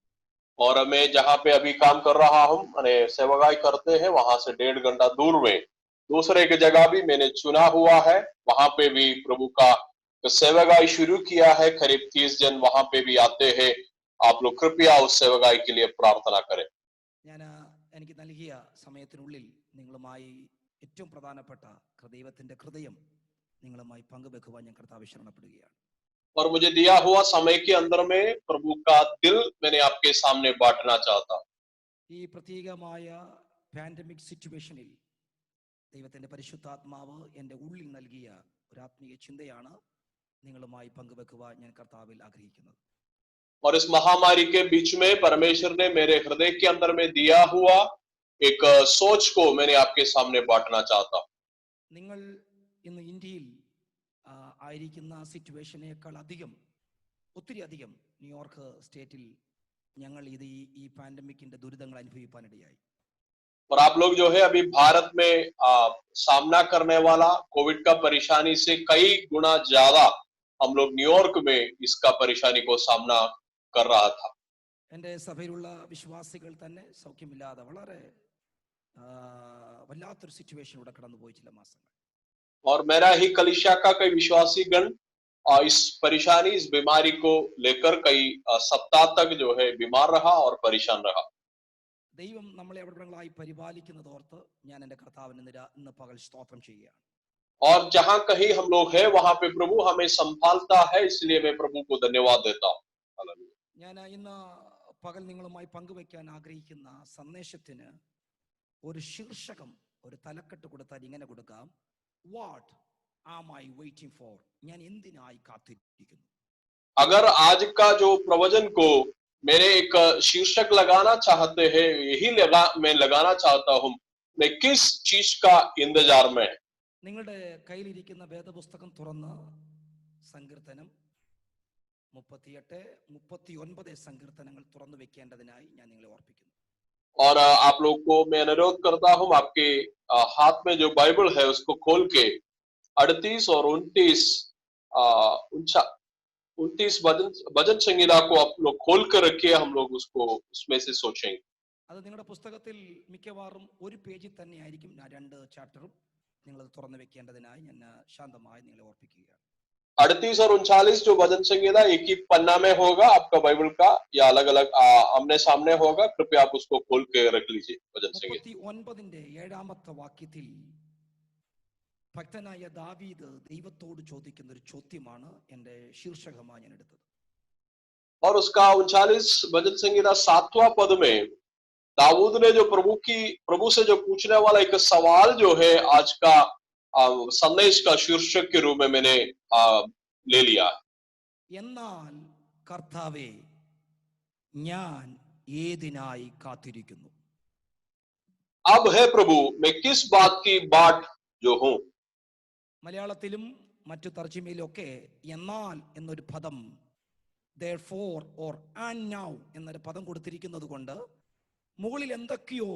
और मैं जहाँ पे अभी काम कर रहा हूँ मैंने सेवकाई करते हैं वहां से 1.5 घंटा दूर में दूसरे एक जगह भी मैंने चुना हुआ है, वहां पे भी प्रभु का सेवकाई शुरू किया है। करीब 30 जन वहां पे भी आते हैं। आप लोग कृपया उस सेवकाई के लिए प्रार्थना करें। ഞാൻ എനിക്ക് നൽകിയ സമയത്തിനുള്ളിൽ നിങ്ങളുമായി ഏറ്റവും പ്രധാനപ്പെട്ട ദൈവത്തിന്റെ ഹൃദയം നിങ്ങളുമായി പങ്കുവെക്കുവാൻ ഞാൻ കർത്താവെ ശരണപ്പെടുകയാണ്. और मुझे दिया हुआ समय के अंदर में प्रभु का दिल मैंने आपके सामने बांटना चाहता हूं। ഈ പ്രത്യേകമായ പാൻഡമിക് സിറ്റുവേഷനിൽ ദൈവത്തിന്റെ പരിശുദ്ധാത്മാവ് എൻ്റെ ഉള്ളിൽ നൽകിയ ഒരു ആത്മീയ ചിന്തയാണ് നിങ്ങളുമായി പങ്കുവെക്കുവാൻ ഞാൻ കർത്താവിൽ ആഗ്രഹിക്കുന്നത്. और इस महामारी के बीच में परमेश्वर ने मेरे हृदय के अंदर में दिया हुआ एक सोच को मैंने आपके सामने बांटना चाहता हूं। നിങ്ങൾ ഇന്ന് ഇന്ത്യയിൽ ആയിരിക്കുന്ന സിറ്റുവേഷനേക്കാൾ അധികം, ഒത്തിരി അധികം ന്യൂയോർക്ക് സ്റ്റേറ്റിൽ ഞങ്ങൾ ഈ പാൻഡമിക്കിന്റെ ദുരിതങ്ങൾ അനുഭവിക്കാനിടയായി. और आप लोग जो है अभी भारत में सामना करने वाला कोविड का परेशानी से कई गुना ज्यादा हम लोग न्यूयॉर्क में इसका परेशानी को सामना कर रहा था। എൻ്റെ സഭയിലുള്ള വിശ്വാസികൾ തന്നെ സൗഖ്യമില്ലാതെ വളരെ വല്ലാത്തൊരു സിറ്റുവേഷനിലൂടെ കടന്നുപോയി ചില മാസങ്ങൾ. और मेरा ही कलीसिया का कई विश्वासी गण इस परेशानी, इस बीमारी को लेकर कई सप्ताह तक जो है बीमार रहा और परेशान रहा। ദൈവം നമ്മളെ അവിടങ്ങളായി പരിപാലിക്കുന്നത് ഓർത്ത് ഞാൻ എൻ്റെ കർത്താവിന് ഇന്ന് പകൽ സ്തോത്രം ചെയ്യുകയാണ്. और जहां कहीं हम लोग हैं वहां पे प्रभु हमें संभालता है, इसलिए मैं प्रभु को धन्यवाद देता हूं। ഞാൻ ഇന്ന് പകൽ നിങ്ങളുമായി പങ്കുവെക്കാൻ ആഗ്രഹിക്കുന്ന സന്ദേശത്തിന് ഒരു ശീർഷകം, ഒരു തലക്കെട്ട് കൊടുത്താൽ ഇങ്ങനെ കൊടുക്കാം: what am I waiting for? ഞാൻ എന്തിനായി കാത്തിരിക്കുന്നു? अगर आज का जो प्रवचन को मैंने एक शीर्षक लगाना चाहते हैं, मैं लगाना चाहता हूं, मैं किस चीज का इंतजार में। നിങ്ങളുടെ കയ്യിലിരിക്കുന്ന വേദപുസ്തകം തുറന്ന് സങ്കീർത്തനം 38-39 സങ്കീർത്തനങ്ങൾ തുറന്നു വെക്കേണ്ടതിനായി ഞാൻ നിങ്ങളെ ഓർപ്പിക്കുന്നു. और आप लोग को मैं अनुरोध करता हूं आपके हाथ में जो बाइबल है उसको खोल के 38 और 29 भजन संहिता को आप लोग खोल कर रखिए, हम लोग उसको उसमें से सोचेंगे। അത് നിങ്ങളുടെ പുസ്തകത്തിൽ മിക്കവാറും ഒരു പേജിൽ തന്നെ ആയിരിക്കും. 2 ചാപ്റ്ററും നിങ്ങൾ തുറന്നു വെക്കേണ്ടതിനായി ഞാൻ ശാന്തമായി നിങ്ങളെ ഓർപ്പിക്കുകയാണ്. 38 और 39 जो भजन संहिता एक ही पन्ना में होगा आपका बाइबल का, या अलग अलग आमने सामने होगा। कृपया आप उसको खोल के रख लीजिए। भजन संहिता 39-ന്റെ 7-ാമത്തെ വാക്യത്തിൽ ഭക്തനായ ദാവീദ് ദൈവത്തോട് ചോദിക്കുന്ന ഒരു ചോദ്യമാണ് എൻ്റെ ശീർഷകമായി ഞാൻ എടുത്തത്. और उसका 39 भजन संहिता 7वां पद में दाऊद ने जो प्रभु से जो पूछने वाला एक सवाल जो है आज का संदेश का शीर्षक के रूप में मैंने ले लिया। എന്നാൽ കർത്താവേ ഞാൻ ഏതിനായി കാത്തിരിക്കുന്നു. अब है प्रभु मैं किस बात की बाट जो हूं. മലയാളത്തിലും മറ്റു തർജിമയിലൊക്കെ എന്നാൽ എന്നൊരു പദം therefore or and now എന്നൊരു പദം കൊടുത്തിരിക്കുന്നത് കൊണ്ട് മുകളിൽ എന്തൊക്കെയോ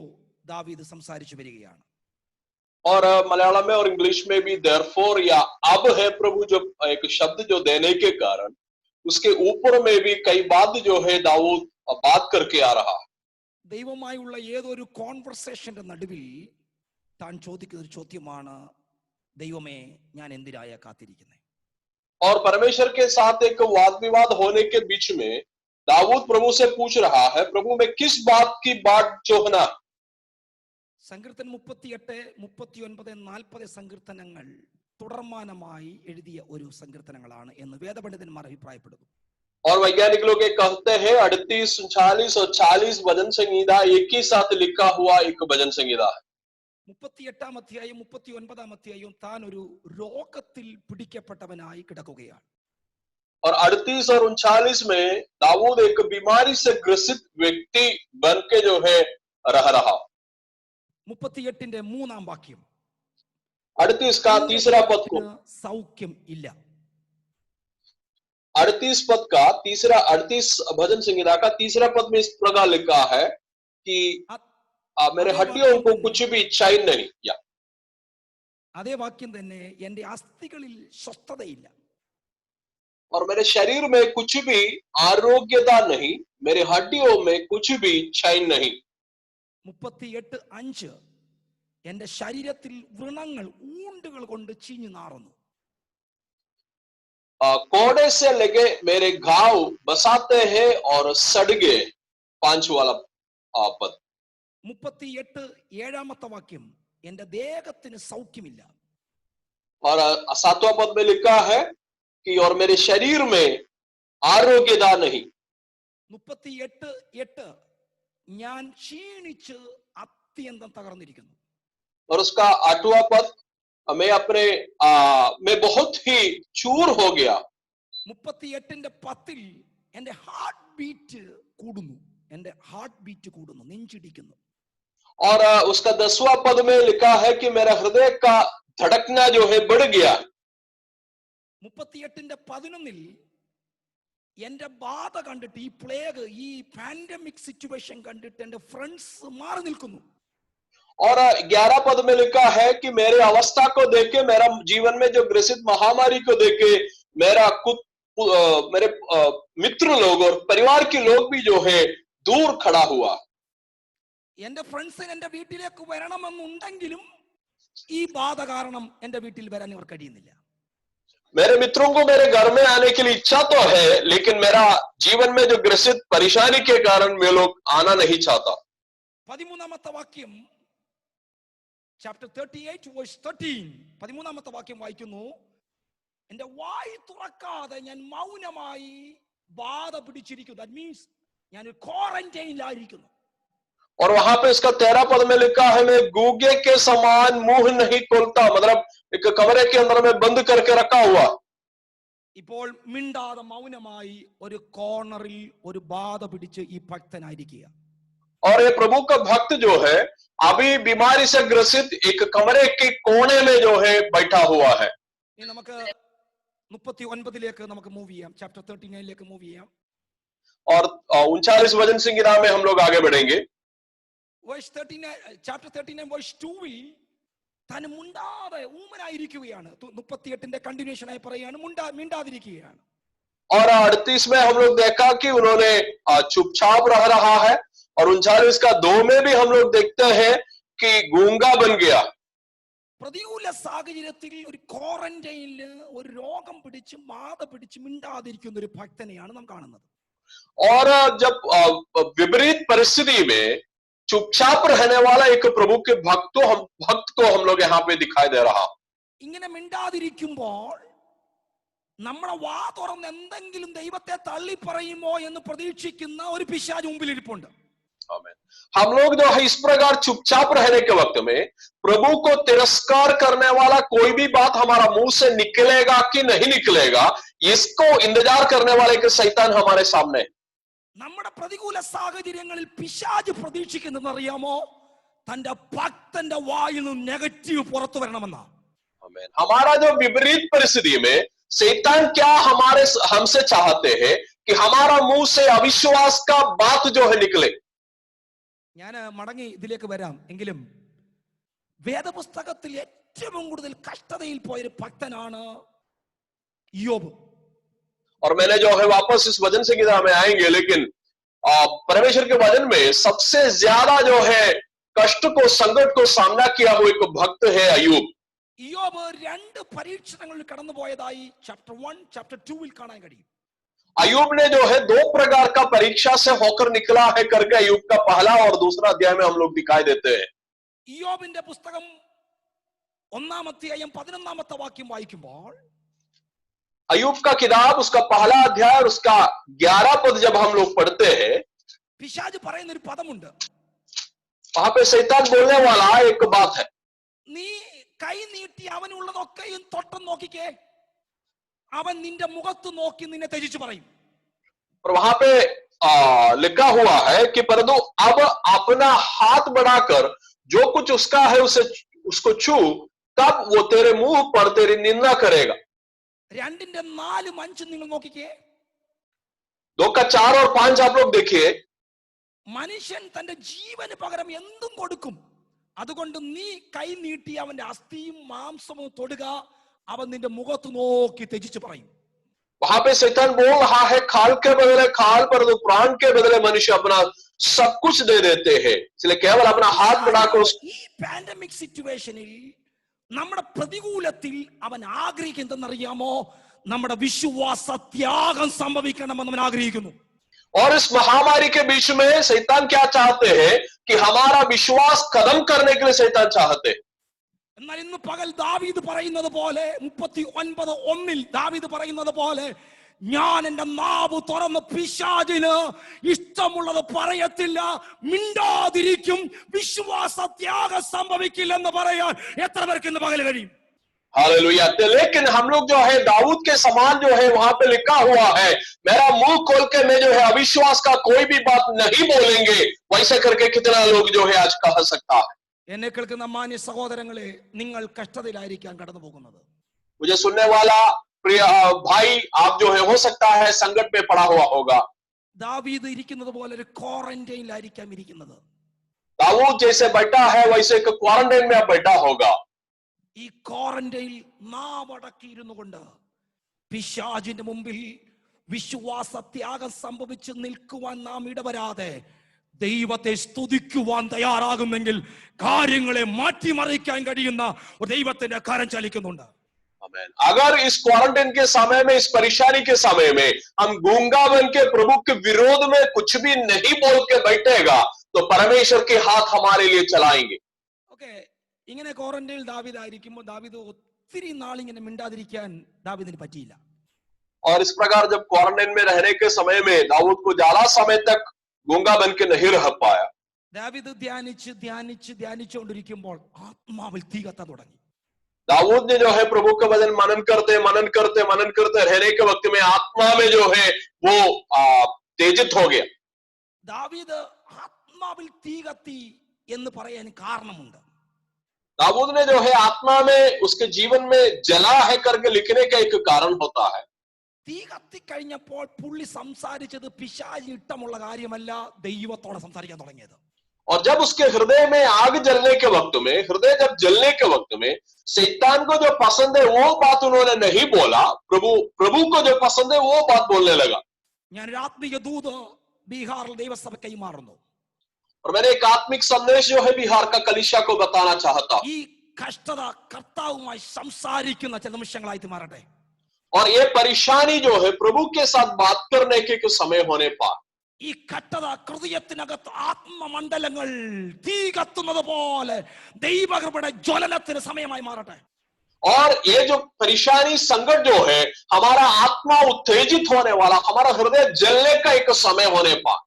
ദാവീദ് സംസാരിച്ചു വരികയാണ്. और मलयालम में और इंग्लिश में भी therefore या अब है प्रभु जो एक शब्द जो देने के कारण उसके ऊपर में भी कई बात जो है दाऊद बात करके आ रहा. ദൈവമായുള്ള ഏതൊരു കോൺവെർസേഷന്റെ നടുവിൽ താൻ ചോദിക്കുന്ന ഒരു ചോദ്യമാണ്, ദൈവമേ ഞാൻ എന്തിനായ കാത്തിരിക്കുന്നത്. और परमेश्वर के साथ एक वाद विवाद होने के बीच में दाऊद प्रभु से पूछ रहा है, प्रभु मैं किस बात की बाट जोहना. സങ്കീർത്തനം 38, 39, 40 സങ്കീർത്തനങ്ങൾ തുടർമാനമായി എഴുതിയ ഒരു സങ്കീർത്തനങ്ങളാണ് എന്ന് വേദപണ്ഡിതന്മാർ അഭിപ്രായപ്പെടുന്നു. और वैज्ञानिक लोग ये कहते हैं 38, 39 और 40 भजन संहिता एक ही साथ लिखा हुआ एक भजन संहिता है. 38-ാം അധ്യായം 39-ാം അധ്യായം താൻ ഒരു രോഗത്തിൽ പിടിക്കപ്പെട്ടവനായി കിടക്കുകയാണ്. और 38 और 39 में दाऊद एक बीमारी से ग्रसित व्यक्ति बन के जो है रह रहा. 38-ന്റെ 3-ാം വാക്യം 38 का तीसरा पद को സൗഖ്യം ഇല്ല. 38 पद का तीसरा 38 भजन संहिता का तीसरा पद में इस प्रकार लिखा है कि मेरे हड्डियों को कुछ भी इच्छाई नहीं. या അതേ വാക്യം തന്നെ എന്റെ അസ്ഥികളിൽ സ്വസ്ഥതയില്ല. और मेरे शरीर में कुछ भी आरोग्यता नहीं, मेरे हड्डियों में कुछ भी चैन नहीं. 38:5 എന്റെ ശരീരത്തിൽ വ്രണങ്ങൾ ഊണ്ടുകൾ കൊണ്ട് ചീഞ്ഞു നാറുന്നു. कोड़े से लगे मेरे घाव बसाते हैं और सड़ गए. 5 वाला पद. 38-7 വാക്യം എന്റെ ദേഹത്തിന് സൗഖ്യമില്ല. और 7वां पद में लिखा है कि और मेरे शरीर में आरोग्यता नहीं. 38:8 ഞാൻ ക്ഷീണിച്ച് അത്യന്തം തകർന്നിരിക്കുന്നു. और उसका 8वां पद मैं बहुत ही चूर हो गया. 38-ന്റെ 10 എന്റെ ഹാർട്ട് ബീറ്റ് കൂടുന്നു. എന്റെ ഹാർട്ട് ബീറ്റ് കൂടുന്നു, നെഞ്ചിടിക്കുന്നു. और उसका 10वां पद में लिखा है कि मेरा हृदय का धड़कना जो है बढ़ गया. 38-ന്റെ 11 എന്റെ ബാധ കണ്ടിട്ട്, ഈ പ്ലേഗ്, ഈ പാൻഡമിക് സിറ്റുവേഷൻ കണ്ടിട്ട് എന്റെ ഫ്രണ്ട്സ് മാറി നിൽക്കുന്നു. और 11 पद में लिखा है कि मेरे अवस्था को देख के, मेरा जीवन में जो ग्रसित महामारी को देख के मेरे मित्र लोग और परिवार के लोग भी जो है दूर खड़ा हुआ. എന്റെ ഫ്രണ്ട്സിന് എന്റെ വീട്ടിലേക്ക് വരണമെന്നുണ്ടെങ്കിലും ഈ ബാധ കാരണം എന്റെ വീട്ടിൽ വരാൻ ഇവർ കഴിയുന്നില്ല. मेरे मित्रों को मेरे घर में आने के लिए इच्छा तो है, लेकिन मेरा जीवन में जो ग्रसित परेशानी के कारण वे लोग आना नहीं चाहता. 13-ാമത്തെ വാക്യം, ചാപ്റ്റർ 38:13, 13-ാമത്തെ വാക്യം വായിക്കുന്നു, എന്റെ വായ് തുറക്കാതെ ഞാൻ മൗനമായി ബാധ പിടിച്ചിരിക്കുന്നു. ദാറ്റ് മീൻസ് ഞാൻ ക്വാറന്റൈനിലായിരിക്കുന്നു. और वहां पे इसका 13 पद में लिखा है, मैं गूंगे के समान मुंह नहीं खोलता. मतलब एक कमरे के अंदर में बंद करके रखा हुआ. ഇപ്പോൾ മിണ്ടാതെ മൗനമായി ഒരു കോർണറിൽ ഒരു ബാധ പിടിച്ച് ഈ ഭക്തനായിരിക്കുക. और ये प्रभु का भक्त जो है अभी बीमारी से ग्रसित एक कमरे के कोने में जो है बैठा हुआ है. ഇനി നമുക്ക് 39-ലേക്ക് നമുക്ക് മൂവ് ചെയ്യാം. ചാപ്റ്റർ 39-ലേക്ക് മൂവ് ചെയ്യാം. और 39 भजन संहिता में हम लोग आगे बढ़ेंगे. ചാപ്റ്റർ 39:2 താൻ മുണ്ടാതെ ഊമനായിരിക്കുകയാണ്. 38-ന്റെ കണ്ടിന്യൂഷൻ ആയി പറയുകയാണ്, മിണ്ടാതിരിക്കുകയാണ്. और 38 में हम लोग देखा कि उन्होंने चुपचाप रह रहा है. और 39 का 2 में भी हम लोग देखते हैं कि गूंगा बन गया. പ്രതികൂല സാഹചര്യത്തിൽ ഒരു ക്വാറന്റൈനില് ഒരു രോഗം പിടിച്ച് ബാധ പിടിച്ച് മിണ്ടാതിരിക്കുന്ന ഒരു ഭക്തനെയാണ് നാം കാണുന്നത്. और जब विपरीत परिस्थिति में चुपचाप रहने वाला एक प्रभु के भक्त को हम लोग यहाँ पे दिखाई दे रहा. ഇങ്ങനെ മിണ്ടാതിരിക്കുമ്പോൾ നമ്മുടെ വാ തുറന്ന് എന്തെങ്കിലും ദൈവത്തെ തള്ളി പറയുമോ എന്ന് പ്രതീക്ഷിക്കുന്ന ഒരു പിശാച് മുമ്പിൽ ഇരിപ്പുണ്ട്. आमीन। हम लोग जो है इस प्रकार चुपचाप रहने के वक्त में प्रभु को तिरस्कार करने वाला कोई भी बात हमारा मुंह से निकलेगा कि नहीं निकलेगा, इसको इंतजार करने वाले के शैतान हमारे सामने है। നമ്മുടെ പ്രതികൂല സാഹചര്യങ്ങളിൽ പിശാച് പ്രതീക്ഷിക്കുന്നത് അറിയാമോ? തന്റെ ഭക്തന്റെ വായിൽ നിന്ന് നെഗറ്റീവ് പുറത്തു വരണമെന്നാ. आमीन। हमारा जो विपरीत परिस्थिति में शैतान क्या हमसे चाहते हैं कि हमारा मुंह से अविश्वास का बात जो है निकले। ഞാൻ മടങ്ങി ഇതിലേക്ക് വരാം. എങ്കിലും വേദപുസ്തകത്തിൽ ഏറ്റവും കൂടുതൽ കഷ്ടതയിൽ പോയൊരു ഭക്തനാണ് യോബ്. और मैंने जो है वापस इस वचन से किताब में आएंगे, लेकिन परमेश्वर के वचन में सबसे ज्यादा जो है कष्ट को, संकट को सामना किया हुआ एक भक्त है अय्यूब। യോബ് രണ്ട് പരീക്ഷണങ്ങളിൽ കടന്നുപോയതായി ചാപ്റ്റർ 1 ചാപ്റ്റർ 2 കാണാൻ കഴിയും. अय्यूब ने जो है दो प्रकार का परीक्षा से होकर निकला है करके अय्यूब का पहला और दूसरा अध्याय में हम लोग दिखाई देते हैं। യോബിന്റെ പുസ്തകം 1-ാം അധ്യായം 11-ാമത്തെ വാക്യം വായിക്കുമ്പോൾ अय्यूब का किताब उसका पहला अध्याय और उसका 11 पद जब हम लोग पढ़ते हैं, പിശാച് പറയുന്ന ഒരു പദമുണ്ട്. वहां पे शैतान बोलने वाला एक बात है, നീ കൈ നീട്ടി അവനുള്ളതൊക്കെയും തൊട്ടം നോക്കിക്കേ, അവൻ നിന്റെ മുഖത്ത് നോക്കി നിന്നെ ത്യജിച്ചു പറയും. और वहां पे लिखा हुआ है कि परंतु अब अपना हाथ बढ़ाकर जो कुछ उसका है उसको छू, तब वो तेरे मुंह पर तेरी निंदा करेगा। 2-4 നിങ്ങൾ നോക്കിക്കേ. 2 का 4 और 5 आप लोग देखिए। മനുഷ്യൻ തന്റെ ജീവന് പകരം എന്തും കൊടുക്കും, അതുകൊണ്ട് നീ കൈ നീട്ടി അവന്റെ അസ്ഥിയും മാംസവും തൊടുക, അവൻ നിന്റെ മുഖത്ത് നോക്കി ത്യജിച്ചു പറയും. वहां पे शैतान बोल रहा है, खाल के बदले खाल, परंतु प्राण के बदले मनुष्य अपना सब कुछ दे देते हैं, इसलिए केवल अपना हाथ बढ़ाकर ഈ പാൻഡമിക് സിറ്റുവേഷനിൽ നമ്മുടെ പ്രതികൂലത്തിൽ അവൻ ആഗ്രഹിക്കുന്നതെന്നറിയാമോ? നമ്മുടെ വിശ്വാസ ത്യാഗം സംഭവിക്കണമെന്ന് അവൻ ആഗ്രഹിക്കുന്നു. और इस महामारी के बीच में शैतान क्या चाहते हैं कि हमारा विश्वास कदम करने के लिए शैतान चाहते हैं। എന്നാൽ ഇന്ന് പകൽ ദാവീദ് പറയുന്നത് പോലെ 39:1 ദാവീദ് പറയുന്നത് പോലെ, ഞാൻ എന്റെ നാവ് തുറന്ന് പിശാചിന് ഇഷ്ടമുള്ളത് പറയത്തില്ല, മിണ്ടാതിരിക്കും, വിശ്വാസ ത്യാഗം സംഭവിക്കില്ലെന്ന് പറയാൻ എത്ര പേർക്ക് ഇന്ന് പകൽ കഴിയും? हालेलुया। लेकिन हम लोग जो है दाऊद के समान जो है वहां पे लिखा हुआ है, मेरा मुंह खोल के मैं जो है अविश्वास का कोई भी बात नहीं बोलेंगे, वैसे करके कितना लोग जो है आज कह सकता है। എന്നെ കേൾക്കുന്ന മാന്യ സഹോദരങ്ങളെ, നിങ്ങൾ കഷ്ടതയിലായിരിക്കാൻ കടന്നു പോകുന്നത്. मुझे सुनने वाला प्रिय भाई, आप जो है हो सकता है संकट में पड़ा हुआ होगा। ദാവീദ് ഇരിക്കുന്നത് പോലെ ഒരു ക്വാറന്റൈനിലായിരിക്കാം ഇരിക്കുന്നത്. दाऊद जैसे बैठा है वैसे एक क्वारंटाइन में आप बैठा होगा। ഈ ക്വാറന്റൈനിൽ നാവടക്കിയിരുന്നു കൊണ്ട് പിശാചിന്റെ മുമ്പിൽ വിശ്വാസ ത്യാഗം സംഭവിച്ച് നിൽക്കുവാൻ നാം ഇടവരാതെ ദൈവത്തെ സ്തുതിക്കുവാൻ തയ്യാറാകുമെങ്കിൽ കാര്യങ്ങളെ മാറ്റിമറിക്കാൻ കഴിയുന്ന ഒരു ദൈവത്തിന്റെ കരം ചലിക്കുന്നുണ്ട്. अगर इस क्वारंटाइन के समय में, इस परेशानी के समय में हम गूंगा बन के प्रभु के विरोध में कुछ भी नहीं बोल के बैठेगा, तो परमेश्वर के हाथ हमारे लिए चलाएंगे। ഓക്കെ, ഇങ്ങനെ ക്വാറന്റൈനിൽ ദാവീദ് ആയിരിക്കുമ്പോൾ ദാവീദ് ഒത്തിരി നാളിങ്ങനെ മിണ്ടാതിരിക്കാൻ ദാവീദിന് പറ്റിയില്ല. और इस प्रकार जब क्वारंटाइन में रहने के समय में दाऊद को ज्यादा समय तक गूंगा बन के नहीं रह पाया। ദാവീദ് ധ്യാനിച്ചുകൊണ്ടിരിക്കുമ്പോൾ ആത്മാവിൽ തീ കത്താൻ തുടങ്ങി. दाऊद ने जो है प्रभु का वचन मनन करते रहने के वक्त में आत्मा में जो है वो तेजित हो गया। ദാവീദ് ആത്മാവിൽ തീ കത്തി എന്ന് പറയാൻ കാരണമുണ്ട്. दाऊद ने जो है आत्मा में उसके जीवन में जला है करके लिखने का एक कारण होता है। തീ കത്തിക്കഴിഞ്ഞപ്പോൾ പുള്ളി സംസാരിച്ചത് പിശാചിന് ഇഷ്ടമുള്ള കാര്യമല്ല, ദൈവത്തോടെ സംസാരിക്കാൻ തുടങ്ങിയത്. और जब उसके हृदय में आग जलने के वक्त में, हृदय जब जलने के वक्त में शैतान को जो पसंद है वो बात उन्होंने नहीं बोला, प्रभु को जो पसंद है वो बात बोलने लगा। ഞാൻ ഒരു ആത്മീയ ദൂത് ബീഹാറിൽ ദൈവസഭ കൈമാറുന്നു. और मैंने एक आत्मिक संदेश जो है बिहार का कलीसिया को बताना चाहता हूं। ഈ കഷ്ടത കർത്താവുമായി സംസാരിക്കുന്ന ചില നിമിഷങ്ങളായിട്ട് മാറട്ടെ. और ये परेशानी जो है प्रभु के साथ बात करने के कुछ समय होने पर, ഈ കഷ്ടത ഹൃദയത്തിനകത്ത് ആത്മമണ്ഡലങ്ങൾ തീ കത്തുന്നത് പോലെ ദൈവകൃപയുടെ ജ്വലനത്തിന് സമയമായി മാറട്ടെ. और ये जो परेशानी संकट जो है हमारा आत्मा उत्तेजित होने वाला, हमारा हृदय जलने का एक समय होने पर,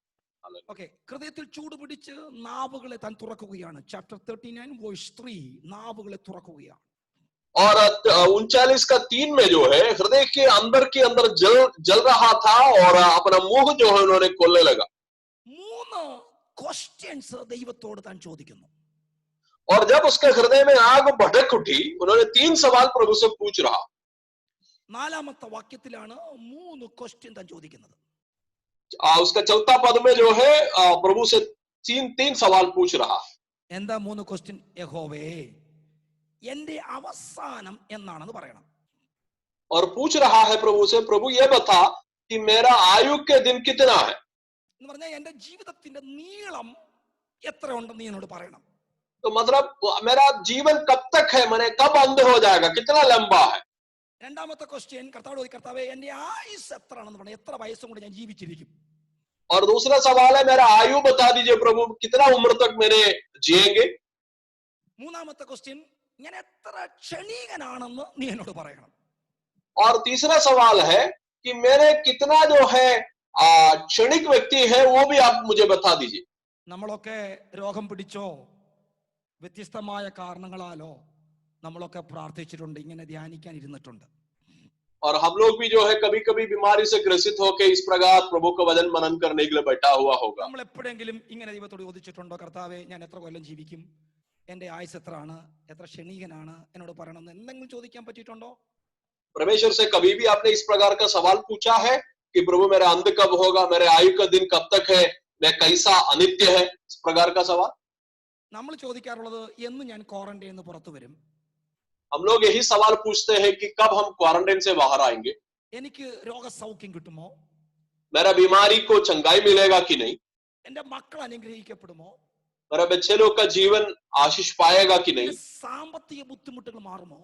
Hallelujah. ഓക്കെ, ഹൃദയത്തിൽ ചൂട് പിടിച്ച് നാവുകളെ താൻ തുറക്കുകയാണ്. ചാപ്റ്റർ 39 വേഴ്സ് 3, നാവുകളെ തുറക്കുകയാണ്. और 39 का 3 में जो है हृदय के अंदर जल रहा था और अपना मुंह जो है उन्होंने खोलने लगा. 3 ക്വസ്റ്റ്യൻസ് ദൈവത്തോട് താൻ ചോദിക്കുന്നു. और जब उसके हृदय में आग भड़क उठी, उन्होंने 3 सवाल प्रभु से पूछ रहा. 4ാമത്തെ വാക്യത്തിലാണ് 3 ക്വസ്റ്റ്യൻ താൻ ചോദിക്കുന്നത്. उसका 4था पद में जो है प्रभु से 3 सवाल पूछ रहा. എന്താ 3 ക്വസ്റ്റ്യൻ? യഹോവേ, എന്റെ അവസാനം എന്നാണെന്ന് പറയണം. और पूछ रहा है प्रभु से, प्रभु ये बता कि मेरा आयु के दिन कितना है. എന്ന് പറഞ്ഞാൽ എന്റെ ജീവിതത്തിന്റെ നീളം എത്ര ഉണ്ടെന്ന് നീ എന്നോട് പറയണം. तो मतलब मेरा जीवन कब तक है, मैंने कब अंध हो जाएगा, कितना लंबा है. 2ാമത്തെ ക്വസ്റ്റ്യൻ കർത്താവോട്, കർത്താവേ എന്റെ ആയുസ് എത്ര ആണെന്ന് പറഞ്ഞാൽ എത്ര വയസ്സും കൂടെ ഞാൻ ജീവിച്ചിരിക്കും. और दूसरा सवाल है, मेरा आयु बता दीजिए प्रभु, कितना उम्र तक मैंने जिएंगे. 3ാമത്തെ ക്വസ്റ്റ്യൻ, ഞാൻ എത്ര ക്ഷണികനാണെന്ന് നീ എന്നോട് പറയണം. और तीसरा सवाल है कि मेरे कितना जो है क्षणिक व्यक्ति है, वो भी आप मुझे बता दीजिए. നമ്മളൊക്കെ രോഗം പിടിച്ചോ വ്യത്യസ്തമായ കാരണങ്ങളാലോ നമ്മളൊക്കെ പ്രാർത്ഥിച്ചിട്ടുണ്ട്, ഇങ്ങനെ ധ്യാനിക്കാൻ ഇരുന്നിട്ടുണ്ട്. और हम लोग भी जो है कभी कभी बीमारी से ग्रसित होकर इस प्रकार प्रभु का वचन मनन करने के लिए बैठा हुआ होगा. നമ്മൾ എപ്പോഴെങ്കിലും ഇങ്ങനെ ദൈവത്തോട് ചോദിച്ചിട്ടുണ്ടോ, കർത്താവേ ഞാൻ എത്ര കൊല്ലം ജീവിക്കും, എന്റെ ആയുസ് എത്രയാണ്, എത്ര ക്ഷണികനാണ്, എന്നോട് പറയണമെന്ന് എന്തെങ്കിലും ചോദിക്കാൻ പറ്റിയിട്ടുണ്ടോ? परमेश्वर से कभी भी आपने इस प्रकार का सवाल पूछा है कि प्रभु मेरा अंत कब होगा, मेरे आयु का दिन कब तक है, मैं कैसा अनित्य है, इस प्रकार का सवाल നമ്മൾ ചോദിക്കാറുള്ളത് എന്ന് ഞാൻ ക്വാറന്റൈനിൽ നിന്ന് പുറത്തു വരും, हम लोग यही सवाल पूछते हैं कि कब हम क्वारंटाइन से बाहर आएंगे, എനിക്ക് രോഗസൗഖ്യം കിട്ടുമോ, मेरा बीमारी को चंगाई मिलेगा कि नहीं, എന്റെ മക്കൾ അനുഗ്രഹിക്കപ്പെടുമോ, मेरा बच्चे लोग का जीवन आशीष पाएगा कि नहीं, സാമ്പത്തിക ബുദ്ധിമുട്ടുകൾ മാറുമോ,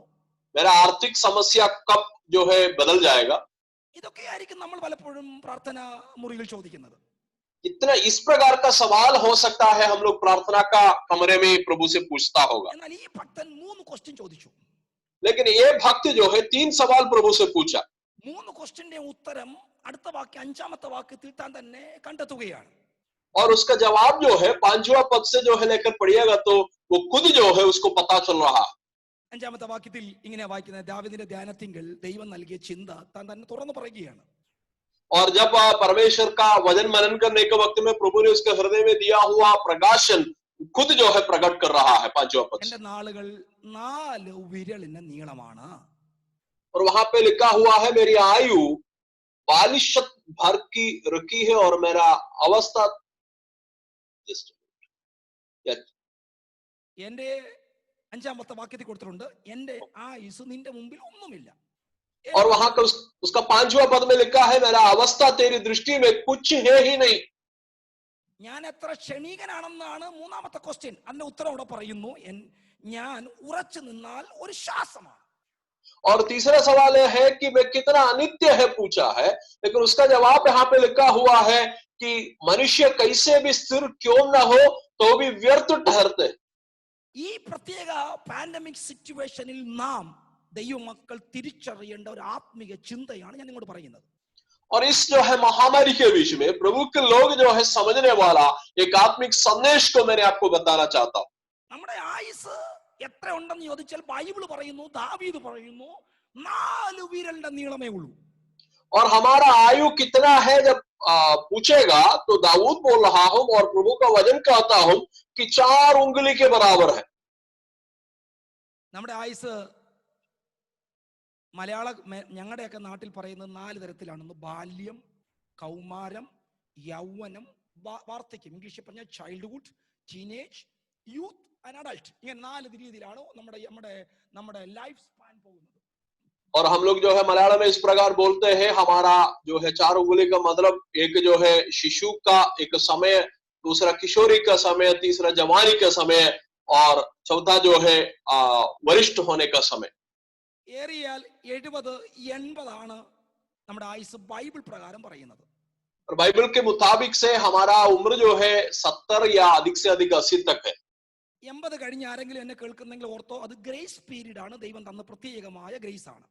मेरा आर्थिक समस्या कब जो है बदल जाएगा. ഇതൊക്കെയായിരിക്കും നമ്മൾ പലപ്പോഴും പ്രാർത്ഥനാ മുറിയിൽ ചോദിക്കുന്നത്. इतना इस प्रकार का सवाल हो सकता है हम लोग प्रार्थना का कमरे में प्रभु से पूछता होगा. എന്നാൽ ഈ ഭക്തൻ 3 ക്വസ്റ്റ്യൻ ചോദിച്ചു. लेकिन ये भक्त जो है 3 सवाल प्रभु से पूछा. 3 ക്വസ്റ്റ്യന്റെ ഉത്തരം അടുത്ത വാക്യം 5ാമത്തെ വാക്യത്തിൽ താൻ തന്നെ കണ്ടെത്തുകയാണ്. और उसका जवाब जो है 5वां पद से जो है लेकर पढ़िएगा तो वो खुद जो है उसको पता चल रहा. 5ാമത്തെ വാക്യത്തിൽ ഇങ്ങനെ വായിക്കുന്നത്, ദാവീദിന്റെ ധ്യാനത്തിങ്കൽ ദൈവം നൽകിയ ചിന്ത താൻ തന്നെ തുറന്നു പറയുകയാണ്. और जब परमेश्वर का वचन मनन करने के वक्त में प्रभु ने उसके हृदय में दिया हुआ प्रकाशन खुद जो है प्रकट कर रहा है 5वां पद. എന്റെ നാളുകൾ 4 വിരലിന് നീളമാണ്. और वहां पे लिखा हुआ है, मेरी आयु 42 भर की रखी है और मेरा अवस्था എന്റെ 5ാമത്തെ വാക്യത്തിൽ കൊടുത്തിട്ടുണ്ട്, എന്റെ ആയുസ് നിന്റെ മുമ്പിൽ ഒന്നുമില്ല. और वहां का उसका 5वां पद में लिखा है, मेरा अवस्था तेरी दृष्टि में कुछ है ही नहीं. ഞാൻ എത്ര ക്ഷണികനാണെന്നാണ് 3ാമത്തെ ക്വസ്റ്റ്യൻ. അതിന്റെ ഉത്തരം ഇവിടെ പറയുന്നു, ഞാൻ ഉറച്ചു നിന്നാൽ ഒരു ശ്വാസമാണ്. और तीसरा सवाल यह है कि मैं कितना अनित्य है पूछा है, लेकिन उसका जवाब यहाँ पे लिखा हुआ है कि मनुष्य कैसे भी स्थिर क्यों न हो तो भी व्यर्थ ठहरते. ഈ പ്രത്യേക പാൻഡമിക് സിറ്റുവേഷനിൽ നാം ദൈവമക്കൾ തിരിച്ചറിയേണ്ട ഒരു ആത്മീയ ചിന്തയാണ് ഞാൻ നിങ്ങളോട് പറയുന്നത്. और इस जो है महामारी के बीच में प्रभु के लोग जो है समझने वाला एक आत्मिक संदेश को मैंने आपको बताना चाहता हूं. നമ്മുടെ ആയുസ് എത്ര ഉണ്ടെന്ന് ചോദിച്ചാൽ ബൈബിൾ പറയുന്നു, ദാവീദ് പറയുന്നു, 4 വിരലിന്റെ നീളമേ ഉള്ളൂ. और हमारा आयु कितना है जब पूछेगा तो दाऊद बोल रहा हूं और प्रभु का वचन कहता हूं कि 4 उंगली के बराबर है. നമ്മുടെ ആയുസ് ഞങ്ങളുടെയൊക്കെ നാട്ടിൽ പറയുന്നത് 4 തരത്തിലാണെന്ന്: ബാല്യം, കൗമാരം, യൗവനം, വാർദ്ധക്യം. ഇംഗ്ലീഷിൽ പറഞ്ഞാൽ childhood, teenage, youth and adult. ഇങ്ങനെ 4 രീതിയിലാണ് നമ്മുടെ ലൈഫ് സ്പാൻ പോകുന്നത്. और हम लोग जो है मलयालम में इस प्रकार बोलते हैं, हमारा जो है 4 उंगली का मतलब एक जो है शिशु का एक समय, दूसरा किशोरी का समय, तीसरा जवानी का समय और चौथा जो है वरिष्ठ होने का समय. ഏറിയാൽ 70-80 ആണ് നമ്മുടെ ആയുസ് ബൈബിൾ പ്രകാരം പറയുന്നത്. और बाइबल के मुताबिक से हमारा उम्र जो है 70 या अधिक से अधिक 80 तक है. 80 കഴിഞ്ഞ് ആരെങ്കിലും എന്നെ കേൾക്കുന്നെങ്കിൽ ഓർത്തോ, അത് ഗ്രേസ് പീരീഡ് ആണ്. ദൈവം തന്ന പ്രത്യേകമായ ഗ്രേസ് ആണ്.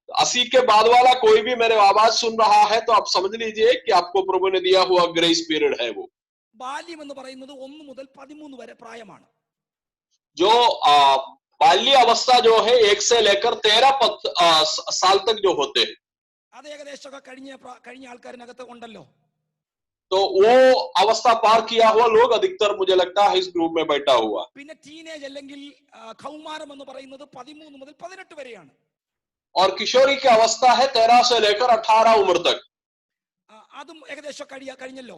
80 के बाद वाला कोई भी मेरे आवाज सुन रहा है तो आप समझ लीजिए कि आपको प्रभु ने दिया हुआ ग्रेस पीरियड है वो। ബാല്യം എന്ന് പറയുന്നത് 1 മുതൽ 13 വരെ പ്രായമാണ്. जो बाल्य अवस्था जो है 1 से लेकर 13 साल तक जो होते हैं, അത് ഏകദേശമൊക്കെ കഴിഞ്ഞ ആൾക്കാരിനകത്ത് ഉണ്ടല്ലോ. तो वो अवस्था पार किया हुआ लोग अधिकतर मुझे लगता है इस ग्रुप में बैठा हुआ। പിന്നെ ടീനേജ് അല്ലെങ്കിൽ കൗമാരം എന്ന് പറയുന്നത് 13 മുതൽ 18 വരെയാണ്. और किशोरी की अवस्था है 13 से लेकर 18 उम्र तक। അതും ഏകദേശം കഴിഞ്ഞല്ലോ.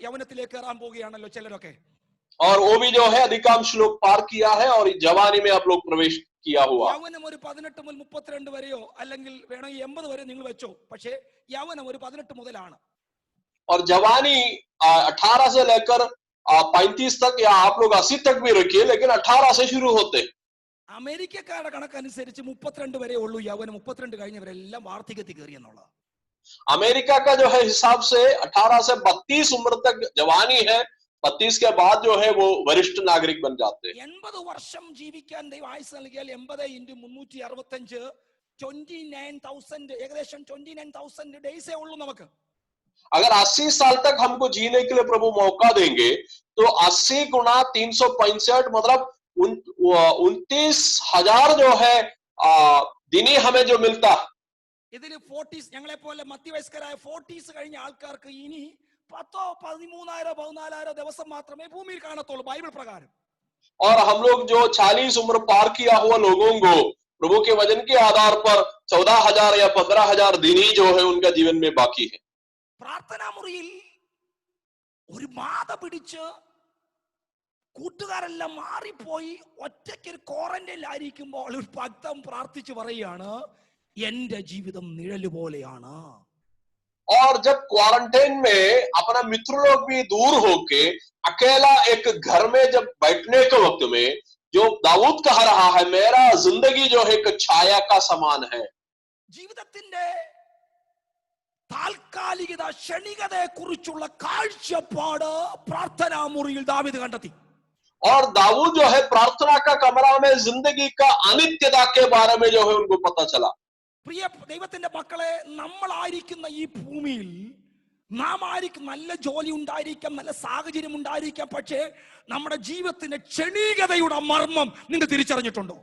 യൗവനത്തിലേക്ക് കയറാൻ പോവുകയാണല്ലോ ചിലരൊക്കെ. और वो भी जो है अधिकांश लोग पार किया है और जवानी में आप लोग प्रवेश किया हुआ। യൗവനം ഒരു 18 മുതൽ 32 വരെയോ അല്ലെങ്കിൽ വേണമെങ്കിൽ 80 വരെ നിങ്ങൾ വെച്ചോ. പക്ഷേ യൗവനം ഒരു 18 മുതലാണ്. और जवानी 18 से लेकर 35 तक या आप लोग 80 तक भी रखिए, लेकिन 18 से शुरू होते। അമേരിക്കക്കാരുടെ കണക്കനുസരിച്ച് 32 വരെ ഉള്ളൂ യൗവനം. 32 കഴിഞ്ഞവരെല്ലാം വാർദ്ധക്യത്തിൽ കയറി എന്നുള്ളത്. अमेरिका का जो है हिसाब से 18 से 32 उम्र तक जवानी है, 32 के बाद जो है वो वरिष्ठ नागरिक बन जाते हैं। 80 വർഷം ജീവിക്കാൻ ദൈവം ആയുസ് നൽകിയാൽ 80 × 365 29,000 ഏകദേശം 29,000 ഡേയ്സേ ഉള്ളൂ നമുക്ക്. अगर 80 साल तक हमको जीने के लिए प्रभु मौका देंगे तो 80 गुना 365 मतलब 29,000 जो है दिन ही हमें जो मिलता। ഇതിൽ 40s ഞങ്ങളെ പോലെ മധ്യവയസ്കരായ 40s കഴിഞ്ഞ ആൾക്കാർക്ക് ഇനി 10,000 13,000 14,000 ദിവസം മാത്രമേ ഭൂമിയിൽ കാണത്തുള്ളൂ ബൈബിൾ പ്രകാരം. और हम लोग जो 40 उम्र पार किया हुआ लोगों को प्रभु के वचन के आधार पर 14,000 या 15,000 दिन ही जो है उनका जीवन में बाकी है। പ്രാർത്ഥനാ മുറിയിൽ ഒരു ബാധ പിടിച്ച് കൂട്ടുകാരെല്ലാം മാറിപ്പോയി ഒറ്റയ്ക്ക് ഒരു ക്വാറന്റൈനിലായിരിക്കുമ്പോൾ ഒരു ഭക്തൻ പ്രാർത്ഥിച്ചു പറയുകയാണ്, എന്റെ ജീവിതം നിഴല് പോലെയാണ്. और जब क्वारंटाइन में अपना मित्र लोग भी दूर होके अकेला एक घर में जब बैठने के वक्त में जो दाऊद कह रहा है, मेरा जिंदगी जो है एक छाया का समान है। ജീവിതത്തിന്റെ താൽക്കാലികത ക്ഷണികതയെ കുറിച്ചുള്ള കാഴ്ചപ്പാട് പ്രാർത്ഥനാ മുറിയിൽ ദാവീദ് കണ്ടെത്തി. और दाऊद जो है प्रार्थना का कमरा में जिंदगी का अनित्यता के बारे में जो है उनको पता चला। പ്രിയ ദൈവത്തിന്റെ മക്കളെ, നമ്മളായിരിക്കുന്ന ഈ ഭൂമിയിൽ നാം ആയിരിക്കും നല്ല ജോലി ഉണ്ടായിരിക്കാം, നല്ല സാഹചര്യം ഉണ്ടായിരിക്കാം, പക്ഷേ നമ്മുടെ ജീവിതത്തിന്റെ ക്ഷണികതയുടെ മർമ്മം നിങ്ങൾ തിരിച്ചറിഞ്ഞിട്ടുണ്ടോ?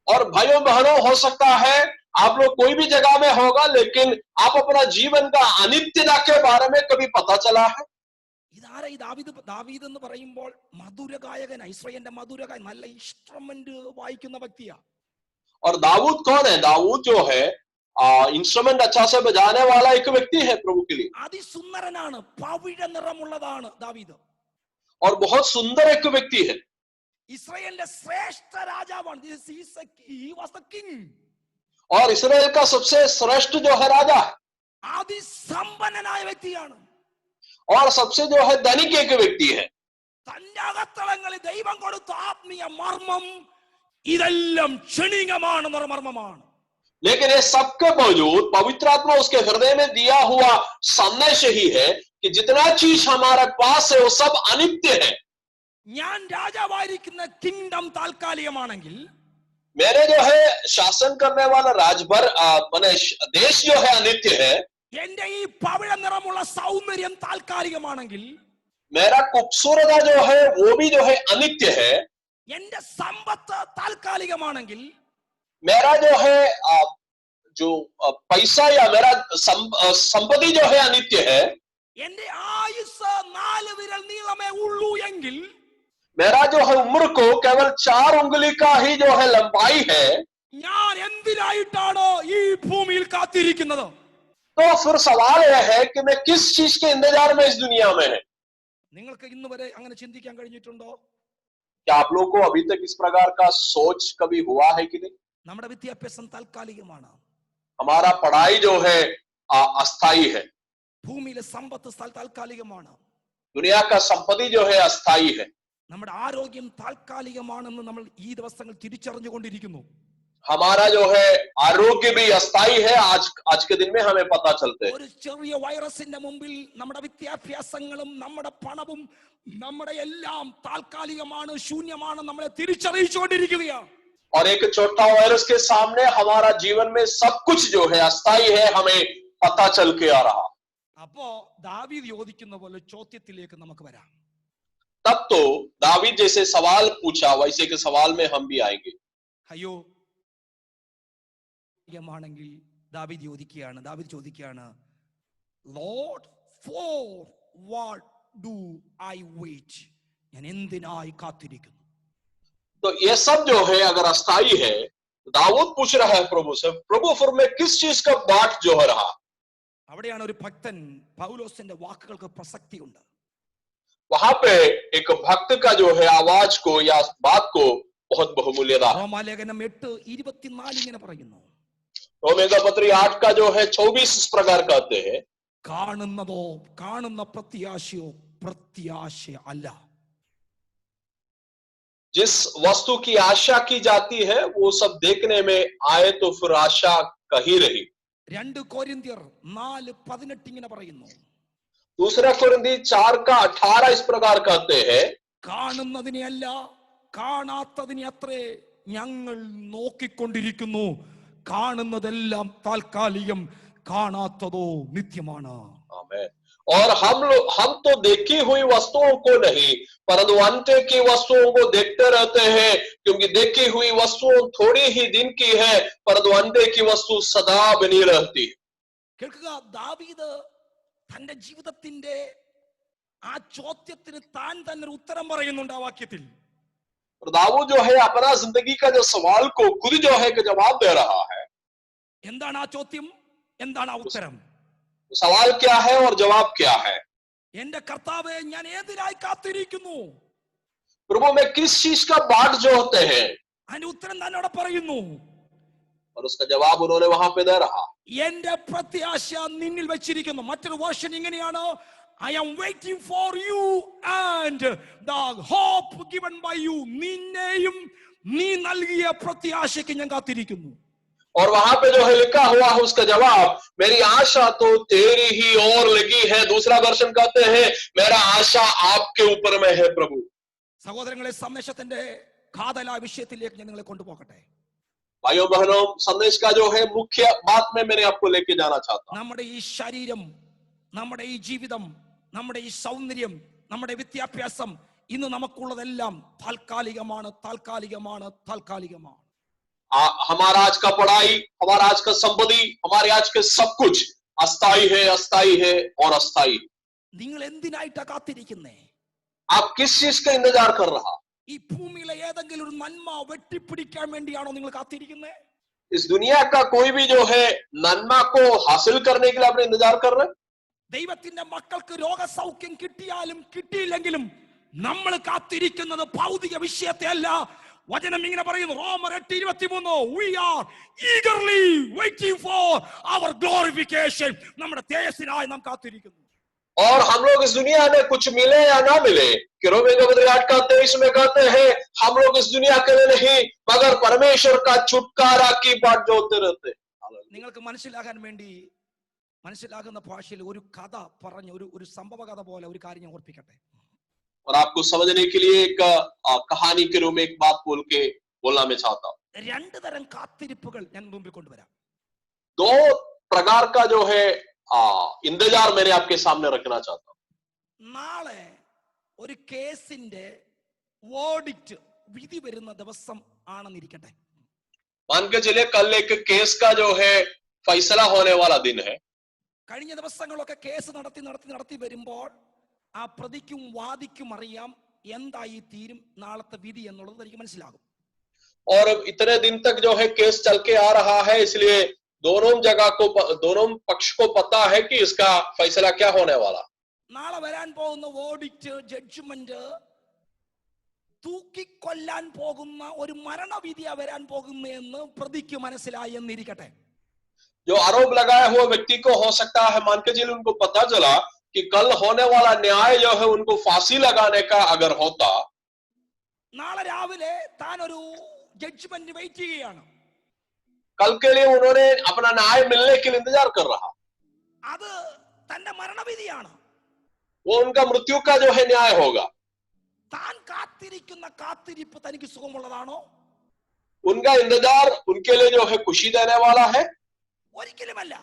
और भाइयों बहनों, हो सकता है आप लोग कोई भी जगह में होगा, लेकिन आप अपना जीवन का अनित्यता के बारे में कभी पता चला है? ഇതാരാ ഈ ദാവീദ് എന്ന് പറയുമ്പോൾ മധുര ഗായകൻ, ഇസ്രായേലിന്റെ മധുര ഗായകൻ, നല്ല ഇൻസ്ട്രുമെന്റ് വായിക്കുന്ന വ്യക്തിയാ. और दाऊद कौन है? दाऊद जो है इंस्ट्रूमेंट अच्छा से बजाने वाला एक व्यक्ति है प्रभु के लिए। അതിസുന്ദരനാണ്, പവിഴ നിറമുള്ളതാണ് ദാവീദ്. और बहुत सुंदर एक व्यक्ति है। ഇസ്രായേലിന്റെ ശ്രേഷ്ഠ രാജാവാണ്. और इसराइल का सबसे श्रेष्ठ जो है राजा है। അതിസമ്പന്നനായ വ്യക്തിയാണ്. और सबसे जो है धनिक एक व्यक्ति है। തന്റെ അകത്തളങ്ങളിൽ ദൈവം കൊടുത്ത ആത്മീയ മർമ്മം ഇതെല്ലാം ക്ഷണികമാണ്, നിർമർമ്മമാണ്. लेकिन ये सबके बावजूद पवित्र आत्मा उसके हृदय में दिया हुआ संदेश ही है कि जितना चीज हमारे पास है वो सब अनित्य है। ഞാൻ രാജാവായിരിക്കുന്ന കിങ്ഡം താൽക്കാലികമാണെങ്കിൽ, मेरे जो है शासन करने वाला राजभर माने देश जो है अनित्य है। എന്റെ ഈ പവിഴ നിറമുള്ള സൗന്ദര്യം താൽക്കാലികമാണെങ്കിൽ, मेरा खूबसूरता जो है वो भी जो है अनित्य है। എന്റെ സമ്പത്ത് താൽക്കാലികമാണെങ്കിൽ, मेरा जो है जो पैसा या मेरा संपत्ति जो है अनित्य है। എന്റെ ആയുസ് 4 വിരൽ നീളമേ ഉള്ളൂ എങ്കിൽ, मेरा जो है उम्र को केवल 4 उंगली का ही जो है लंबाई है। ഞാൻ എന്തിനായിട്ടാണോ ഈ ഭൂമിയിൽ കാത്തിരിക്കുന്നത്? तो फिर सवाल यह है कि मैं किस चीज के इंतजार में इस दुनिया में है। നിങ്ങൾക്ക് ഇന്ന് വരെ അങ്ങനെ ചിന്തിക്കാൻ കഴിഞ്ഞിട്ടുണ്ടോ? क्या आप लोग को अभी तक इस प्रकार का सोच कभी हुआ है कि नहीं? നമ്മുടെ വിദ്യാഭ്യാസം താൽക്കാലികമാണ്. हमारा पढ़ाई जो है अस्थाई है। ഭൂമിയിലെ സമ്പത്ത് താൽക്കാലികമാണ്. दुनिया का संपत्ति जो है अस्थाई है। നമ്മുടെ ആരോഗ്യം താൽക്കാലികമാണെന്ന് നമ്മൾ ഈ ദിവസങ്ങൾ തിരിച്ചറിഞ്ഞുകൊണ്ടിരിക്കുന്നു. हमारा जो है आरोग्य भी अस्थाई है। आज के दिन में हमें पता चलते हैं। ഒരു ചെറിയ വൈറസിന്റെ മുമ്പിൽ നമ്മുടെ വിദ്യാഭ്യാസങ്ങളും നമ്മുടെ പണവും നമ്മുടെ എല്ലാം താൽക്കാലികമാണ്, ശൂന്യമാണ് നമ്മളെ തിരിച്ചറിയിച്ചുകൊണ്ടിരിക്കുകയാണ്. और एक छोटा वायरस के सामने हमारा जीवन में सब कुछ जो है अस्थाई है, हमें पता चल के आ रहा। അപ്പോ ദാവീദ് ചോദിക്കുന്ന പോലെ ചോദ്യത്തിലേക്ക് നമുക്ക് വരാം. तब तो दावीद जैसे सवाल पूछा वैसे के सवाल में हम भी आएंगे. അയ്യോ ണെങ്കിൽ ദാവീദ് ചോദിക്കുകയാണ്, Lord for what do I wait? ഞാൻ എന്തിനായി കാത്തിരിക്കുന്നു? तो ये सब जो है अगर अस्थाई है, दाऊद पूछ रहा है प्रभु से, प्रभु फिर मैं किस चीज का बाट जो है रहा? അവിടെയാണ് ഒരു ഭക്തൻ പൗലോസിന്റെ വാക്കുകൾക്ക് പ്രസക്തി ഉണ്ട്. वहां पे एक भक्त का जो है आवाज को या बात को बहुत बहुमूल्य था. റോമാലേഖനം 8:24 ഇങ്ങനെ പറയുന്നു, रोमियो का पत्री 8 का जो है 24 इस प्रकार कहते हैं, കാണുന്ന പ്രത്യാശയോ പ്രത്യാശ അല്ല. जिस वस्तु की आशा की जाती है वो सब देखने में आए तो फिर आशा कहीं रही. 2 കൊരിന്ത്യർ 4:18 ഇങ്ങനെ പറയുന്നു, दूसरा कुरिन्थी 4 का 18 इस प्रकार कहते हैं, കാണുന്നതിനെ അല്ല കാണാത്തതിനെ അത്രേ ഞങ്ങൾ നോക്കിക്കൊണ്ടിരിക്കുന്നു. കാണുന്നതെല്ലാം താൽക്കാലികം, കാണാത്തതോ നിത്യമാണ്. आमीन. और हम तो देखी हुई वस्तुओं को नहीं परंतु अंत्य की वस्तुओं को देखते रहते हैं, क्योंकि देखी हुई वस्तुओं थोड़ी ही दिन की है परंतु अंत्य की वस्तु सदा बनी रहती है. കേൾക്കുക, ദാവീദ് തന്റെ ജീവിതത്തിന്റെ ആ ചോദ്യത്തിന് താൻ തന്നെ ഒരു ഉത്തരം പറയുന്നുണ്ട് ആ വാക്യത്തിൽ. और दाऊद जो है अपना जिंदगी का जो सवाल को खुद जो है कि जवाब दे रहा है. എന്താണ് ആ ചോദ്യം? എന്താണ് ആ ഉത്തരം? सवाल क्या है और जवाब क्या है? എന്റെ കർത്താവേ, ഞാൻ ഏതിനായി കാത്തിരിക്കുന്നു? प्रभु में किस चीज का बाट जो होते हैं? അതിന്റെ ഉത്തരം തന്നെ അവിടെ പറയുന്നു. और उसका जवाब उन्होंने वहां पे दे रहा, എന്റെ പ്രത്യാശ നിന്നിൽ വെച്ചിരിക്കുന്നു. മറ്റൊരു വേർഷൻ ഇങ്ങനെയാണ്, I am waiting for you and the hope given by you. നിന്നെയും നീ നൽകിയ പ്രത്യാശയ്ക്ക് ഞാൻ കാത്തിരിക്കുന്നു. और वहां पे जो है लिखा हुआ है उसका जवाब, मेरी आशा तो तेरी ही ओर लगी है. दूसरा वर्षन कहते हैं, मेरा आशा आपके ऊपर में है प्रभु. സഹോദരങ്ങളെ, സന്ദേശത്തിന്റെ കാതലായ വിഷയത്തിലേക്ക് ഞാൻ നിങ്ങളെ കൊണ്ടുപോകട്ടെ. भाइयों बहनों, संदेश का जो है मुख्य बात में मैंने आपको लेके जाना चाहता हूं. നമ്മുടെ ഈ ശരീരം, നമ്മുടെ ഈ ജീവിതം, നമ്മുടെ ഈ സൗന്ദര്യം, നമ്മുടെ വിദ്യാഭ്യാസം, ഇന്ന് നമുക്കുള്ളതെല്ലാം താൽക്കാലികമാണ്. हमारा आज का पढ़ाई, हमारा आज का संपत्ति, हमारे आज के सब कुछ अस्थाई है और अस्थाई. നിങ്ങൾ എന്തിനായിട്ടാ കാത്തിരിക്കുന്നേ? आप किस चीज का इंतजार कर रहा? ഈ ഭൂമിയിലെ ഏതെങ്കിലും ഒരു നന്മ വെട്ടിപ്പിടിക്കാൻ വേണ്ടിയാണോ നിങ്ങൾ കാത്തിരിക്കുന്നേ? इस दुनिया का कोई भी जो है नन्मा को हासिल करने के लिए आपने इंतजार कर रहे? ദൈവത്തിന്റെ മക്കൾക്ക് രോഗസൗഖ്യം കിട്ടിയാലും കിട്ടിയില്ലെങ്കിലും നമ്മൾ കാത്തിരിക്കുന്നത് ഭൗതിക വിഷയത്തെ അല്ല. വചനം ഇങ്ങനെ പറയുന്നു, റോമർ 8:23, we are eagerly waiting for our glorification. നമ്മുടെ തേജസ്സിനായി നാം കാത്തിരിക്കുന്നു. और हम लोग इस दुनिया में कुछ मिले या ना मिले, कि रोमियो का पत्री 8 का 23 में कहते हैं, हम लोग इस दुनिया के लिए नहीं मगर परमेश्वर का छुटकारा की बाट जोते रहते. നിങ്ങൾക്ക് മനസ്സിലാകാൻ വേണ്ടി മനസ്സിലാകുന്ന ഭാഷയിൽ ഒരു കഥ പറഞ്ഞ ഒരു സംഭവ കഥ പോലെ ഒരു കാര്യം ഞാൻ ഓർപ്പിക്കട്ടെ. और आपको समझने के लिए एक कहानी के रूप में एक बात बोल के बोलना मैं चाहता हूँ. രണ്ട് തരം കാത്തിരിപ്പുകൾ ഞാൻ മുമ്പിൽ കൊണ്ടുവരാം. दो प्रकार का जो है इंतजार मैंने आपके सामने रखना चाहता हूँ. നാളെ ഒരു കേസിന്റെ വേർഡിക്റ്റ്, വിധി വരുന്ന ദിവസം ആണെന്നിരിക്കട്ടെ. मान के चलिए कल एक केस का जो है फैसला होने वाला दिन है. കഴിഞ്ഞ ദിവസങ്ങളൊക്കെ കേസ് നടത്തി വരുമ്പോൾ ആ പ്രതിക്കും വാദിക്കും അറിയാം എന്തായി തീരും നാളത്തെ വിധി എന്നുള്ളത് എനിക്ക് മനസ്സിലാകും. और इतने दिन तक जो है केस चल के आ रहा है, इसलिए दोनों पक्ष को पता है कि इसका फैसला क्या होने वाला. നാളെ വരാൻ പോകുന്ന വേർഡിക്റ്റ്, ജഡ്ജ്മെന്റ്, തൂക്കിക്കൊല്ലാൻ പോകുന്ന ഒരു മരണവിധിയാ വരാൻ പോകുന്നതെന്ന് പ്രതിക്ക് മനസ്സിലായി എന്നിരിക്കട്ടെ. जो आरोप लगाया हुआ व्यक्ति को हो सकता है मान के चलिए उनको पता चला कि कल होने वाला न्याय जो है उनको फांसी लगाने का अगर होता. നാളെ രാവിലെ താൻ ഒരു ജഡ്ജ്മെന്റ് വെയിറ്റ് ചെയ്യുകയാണ്. कल के लिए उन्होंने अपना न्याय मिलने के लिए इंतजार कर रहा. അത് തന്റെ മരണവിധിയാണ്. वो उनका मृत्यु का जो है न्याय होगा. താൻ കാത്തിരിക്കുന്ന കാത്തിരിപ്പ് തനിക്ക് സുഖമുള്ളതാണോ? उनका इंतजार उनके लिए जो है खुशी देने वाला है? ഒരിക്കലുമല്ല.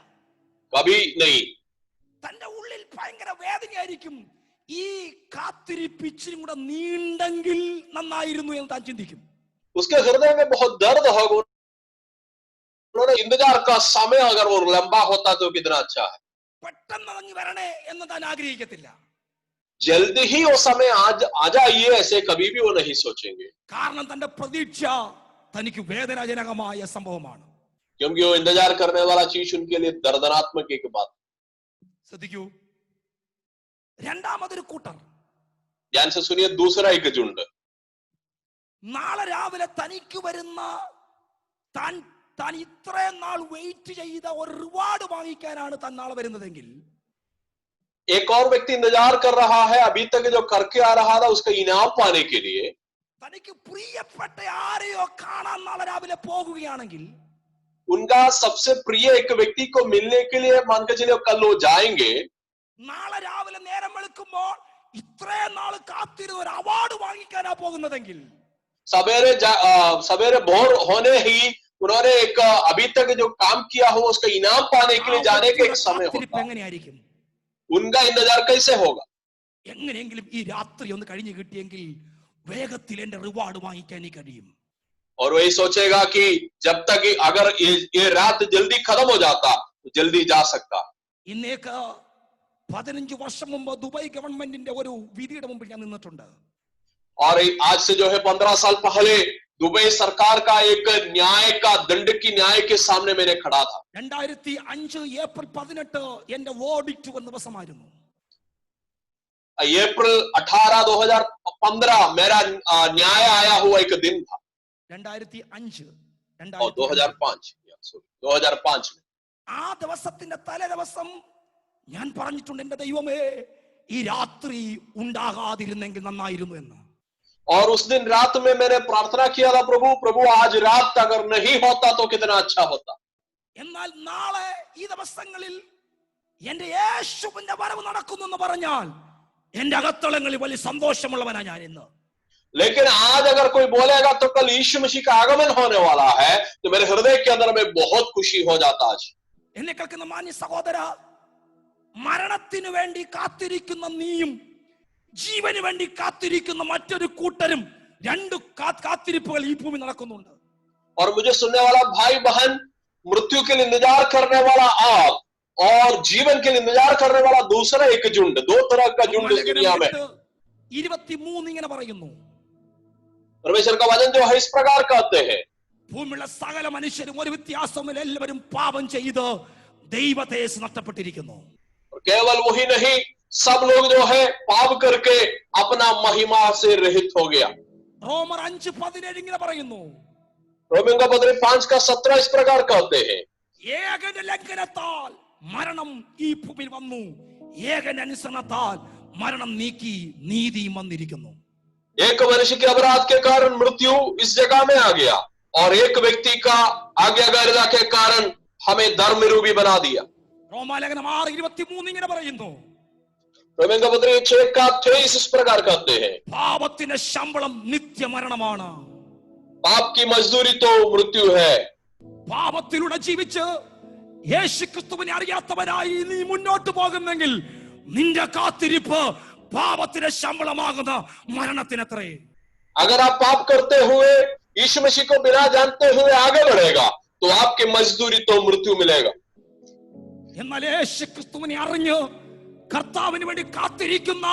कभी नहीं. തന്റെ ഉള്ളിൽ ഭയങ്കര വേദനയായിരിക്കും. ഈ കാത്തിരിപ്പ് ഇച്ചിരി കൂടെ നീണ്ടെങ്കിൽ നന്നായിരുന്നു എന്ന് താൻ ചിന്തിക്കും. उसके हृदय में बहुत दर्द होगा. उन्होंने इंतजार का समय अगर वो लंबा होता तो कितना अच्छा है. പെട്ടെന്ന് ഇറങ്ങി വരണേ എന്ന് താൻ ആഗ്രഹിക്കത്തില്ല. जल्दी ही वो समय आज आ जाइए ऐसे कभी भी वो नहीं सोचेंगे. കാരണം തന്റെ പ്രതീക്ഷ തനിക്ക് വേദനാജനകമായ സംഭവമാണ്. क्योंकि वो इंतजार करने वाला चीज उनके लिए दर्दनात्मक एक बात. ശ്രദ്ധിക്കൂ. രണ്ടാമതൊരു കൂട്ടർ. ध्यान से सुनिए, दूसरा एक झुंड. നാളെ രാവിലെ തനിക്ക് വരുന്ന താൻ ഇത്രയും നാൾ വെയിറ്റ് ചെയ്ത ഒരു റിവാർഡ് വാങ്ങിക്കാനാണ് താൻ നാളെ വരുന്നതെങ്കിൽ एक और व्यक्ति इंतजार कर रहा है अभी तक जो करके आ रहा था उसका इनाम पाने के लिए. തനിക്ക് പ്രിയപ്പെട്ട ആരെയോ കാണാൻ നാളെ രാവിലെ പോകുകയാണെങ്കിൽ उनका सबसे प्रिय एक व्यक्ति को मिलने के लिए मान के चलिए कल वो जाएंगे. നാളെ രാവിലെ നേരം വെളുക്കുമ്പോൾ ഇത്രയും നാൾ കാത്തിരുന്ന ഒരു അവാർഡ് വാങ്ങിക്കാനാ പോകുന്നതെങ്കിൽ सवेरे भोर होने ही उन्होंने एक अभी तक जो काम किया हो उसका इनाम पाने के लिए जाने का एक समय होता. എങ്ങനെയായിരിക്കും? उनका इंतजार कैसे होगा? എങ്ങനെയെങ്കിലും ഈ രാത്രി ഒന്ന് കഴിഞ്ഞു കിട്ടിയെങ്കിൽ വേഗത്തിൽ എന്റെ റിവാർഡ് വാങ്ങിക്കാൻ കഴിയും. और वही सोचेगा कि जब तक अगर ये रात जल्दी खत्म हो जाता तो जल्दी जा सकता. ഇന്നേക്ക് 15 വർഷം മുമ്പ് ദുബായ് ഗവൺമെന്റിന്റെ ഒരു വിധിയുടെ മുമ്പിൽ ഞാൻ നിന്നിട്ടുണ്ട്. और आज से जो है 15 साल पहले दुबई सरकार का एक न्याय का दंड की न्याय के सामने मैंने खड़ा था. 2005 ഏപ്രിൽ 18 എന്റെ ഓഡിറ്റ് വന്ന ദിവസമായിരുന്നു. अप्रैल 18 2015 मेरा न्याय आया हुआ एक दिन था. 2005 में. ആ ദിവസത്തിന്റെ തലേ ദിവസം ഞാൻ പറഞ്ഞിട്ടുണ്ട്, എന്റെ ദൈവമേ ഈ രാത്രി ഉണ്ടാകാതിരുന്നെങ്കിൽ നന്നായിരുന്നു എന്ന്. और उस दिन रात में मैंने प्रार्थना किया था, प्रभु आज रात अगर नहीं होता तो कितना अच्छा होता. എന്നാൽ നാളെ ഈ ദിവസങ്ങളിൽ എന്റെ യേശുവിന്റെ വരവ് നടക്കുന്നു എന്ന് പറഞ്ഞാൽ എന്റെ അകത്തളങ്ങളിൽ വലിയ സന്തോഷമുള്ളവനാ ഞാൻ ഇന്ന്. लेकिन आज अगर कोई बोलेगा तो कल यीशु मसीह का आगमन होने वाला है तो मेरे हृदय के अंदर में बहुत खुशी हो जाता. आज എന്നെ കേൾക്കുന്ന മാന്യ സഹോദര, മരണത്തിനു വേണ്ടി കാത്തിരിക്കുന്ന നീയും ജീവന് വേണ്ടി കാത്തിരിക്കുന്ന മറ്റൊരു കൂട്ടരും രണ്ട് കാത്തിരിപ്പുകൾ ഈ ഭൂമി നടക്കുന്നുണ്ട്. और मुझे सुनने वाला भाई बहन, मृत्यु के लिए इंतजार करने वाला आप और जीवन के लिए इंतजार करने वाला दूसरा एक झुंड, दो तरह का झुंड इस दुनिया में. 23 ഇങ്ങനെ പറയുന്നു, परमेश्वर का वचन जो है इस प्रकार कहते हैं, ഭൂമിയിലുള്ള സകല മനുഷ്യരും ഒരു വ്യത്യാസവുമില്ല, എല്ലാവരും പാപം ചെയ്ത് ദൈവത്തെ നഷ്ടപ്പെട്ടിരിക്കുന്നു. और केवल वही नहीं, सब लोग जो है पाप करके अपना महिमा से रहित हो गया. റോമർ 5:17 ഇങ്ങനെ പറയുന്നു, रोमियों का पत्र 5:17 इस प्रकार कहते हैं, ഏകന്റെ ലംഘനത്താൽ മരണം ഈ ഭൂമിയിൽ വന്നു, ഏകന്റെ അനുസരണത്താൽ മരണം നീക്കി നീതിയും വന്നിരിക്കുന്നു. एक मनुष्य के अपराध के कारण मृत्यु इस जगह में आ गया और एक व्यक्ति का आज्ञाकारिता के कारण हमें धर्मरूपी बना दिया. റോമാലേഖനം 6:23 ഇങ്ങനെ പറയുന്നു, रोमियों का पत्र 6:23 इस प्रकार कहते हैं, പാപത്തിന്റെ ശമ്പളം നിത്യമരണമാണ്. पाप की मजदूरी तो मृत्यु है. പാപത്തിലൂടെ ജീവിച്ച് യേശുക്രിസ്തുവിനെ അറിയാത്തവനായി നീ മുന്നോട്ട് പോകുന്നെങ്കിൽ നിന്റെ കാത്തിരിപ്പ് പാപത്തിന്റെ ശമ്പളമാകുന്ന മരണത്തിനത്രേ. अगर आप पाप करते हुए यीशु मसीह को बिना जानते हुए आगे बढ़ेगा तो आपकी मजदूरी तो मृत्यु मिलेगा. എന്നാൽ യേശുക്രിസ്തുവിനെ അറിഞ്ഞ് കർത്താവിന് വേണ്ടി കാത്തിരിക്കുന്ന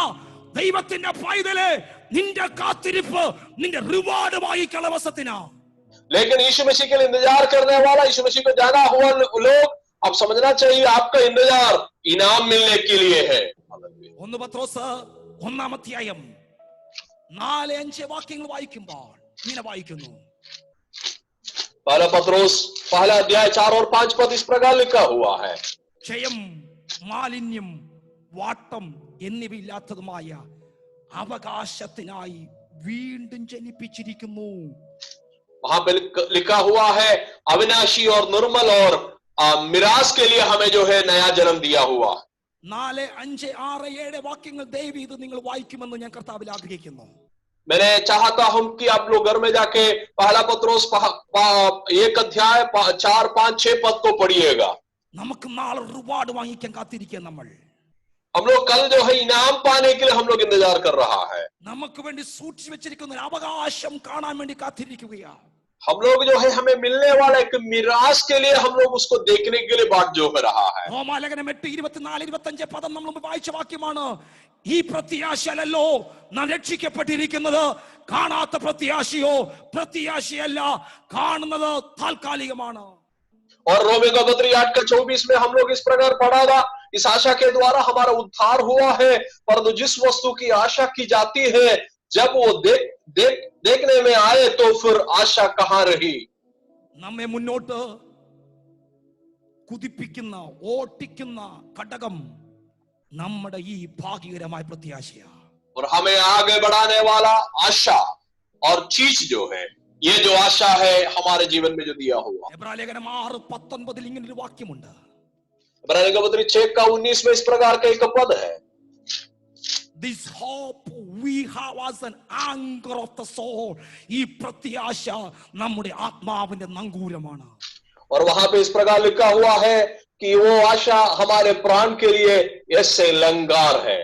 ദൈവത്തിന്റെ പൈതലെ, നിന്റെ കാത്തിരിപ്പ് നിന്റെ റിവാർഡ് വായിക്കുന്ന അവസരത്തിനാ. लेकिन यीशु मसीह के लिए इंतजार करने वाला, यीशु मसीह को जाना हुआ लोग, अब समझना चाहिए आपका इंतजार इनाम मिलने के लिए है. 1 പത്രോസ് 1-ാം അധ്യായം 4-5 വാക്യങ്ങൾ വായിക്കുമ്പോൾ ഇങ്ങനെ വായിക്കുന്നു, पहला पत्रोस पहला अध्याय 4 और 5 पद इस प्रकार लिखा हुआ है, ക്ഷയം, മാലിന്യം, വാട്ടം എന്നിവയില്ലാത്തതുമായ അവകാശത്തിനായി വീണ്ടും ജനിപ്പിച്ചിരിക്കുന്നു. वहां पे लिखा हुआ है अविनाशी और निर्मल और मिरास के लिए हमें जो है नया जन्म दिया हुआ. 4, 5, 6, 7 വാക്യങ്ങൾ ദയവ് ഇത് നിങ്ങൾ വായിക്കുമെന്ന് ഞാൻ കർത്താവിൽ ആഗ്രഹിക്കുന്നു. मैंने चाहता हूं कि आप लोग घर में जाके पहला पत्रोस 1 अध्याय 4, 5, 6 पद को पढ़िएगा। നമുക്ക് നാളെ റിവാർഡ് വാങ്ങിക്കാൻ കാത്തിരിക്കുക നമ്മൾ. हम लोग कल जो है इनाम पाने के लिए हम लोग इंतजार कर रहा है. നമുക്ക് വേണ്ടി സൂക്ഷിച്ചു വെച്ചിരിക്കുന്ന ഒരു അവകാശം കാണാൻ വേണ്ടി കാത്തിരിക്കുകയാണ്. हम लोग जो है हमें मिलने वाला एक मिरास के लिए हम लोग उसको देखने के लिए बाट जो हो रहा है. റോമാലേഖനം 8:24-25 പദം നമ്മൾ വായിച്ച വാക്യമാണ്. ഈ പ്രത്യാശയല്ലോ നാം രക്ഷിക്കപ്പെട്ടിരിക്കുന്നത്. കാണാത്ത പ്രത്യാശയോ പ്രത്യാശയല്ല, കാണുന്നത് താൽക്കാലികമാണ്. और रोमियो का पत्री 8:24 में हम लोग इस प्रकार पढ़ा था, इस आशा के द्वारा हमारा उद्धार हुआ है, परंतु जिस वस्तु की आशा की जाती है जब वो देखने में आए तो फिर आशा कहां रही. നമ്മെ മുന്നോട്ട് കുതിപ്പിക്കുന്ന ഓട്ടിക്കുന്ന ഘടകം നമ്മുടെ ഈ ഭാഗ്യകരമായ പ്രത്യാശയാണ്. और हमें आगे बढ़ाने वाला आशा और चीज जो है, ये जो आशा है हमारे जीवन में जो दिया हुआ. എബ്രായലേഖനം 6:19 ഇങ്ങനെ ഒരു വാക്യമുണ്ട്. इब्रानी का पत्री 6:19 में इस प्रकार का एक पद है. This hope we have as an anchor of the soul. ഈ പ്രത്യാശ നമ്മുടെ ആത്മാവിന്റെ നങ്കൂരമാണ്. और वहां पे इस प्रकार लिखा हुआ है कि वो आशा हमारे प्राण के लिए ऐसे लंगार है.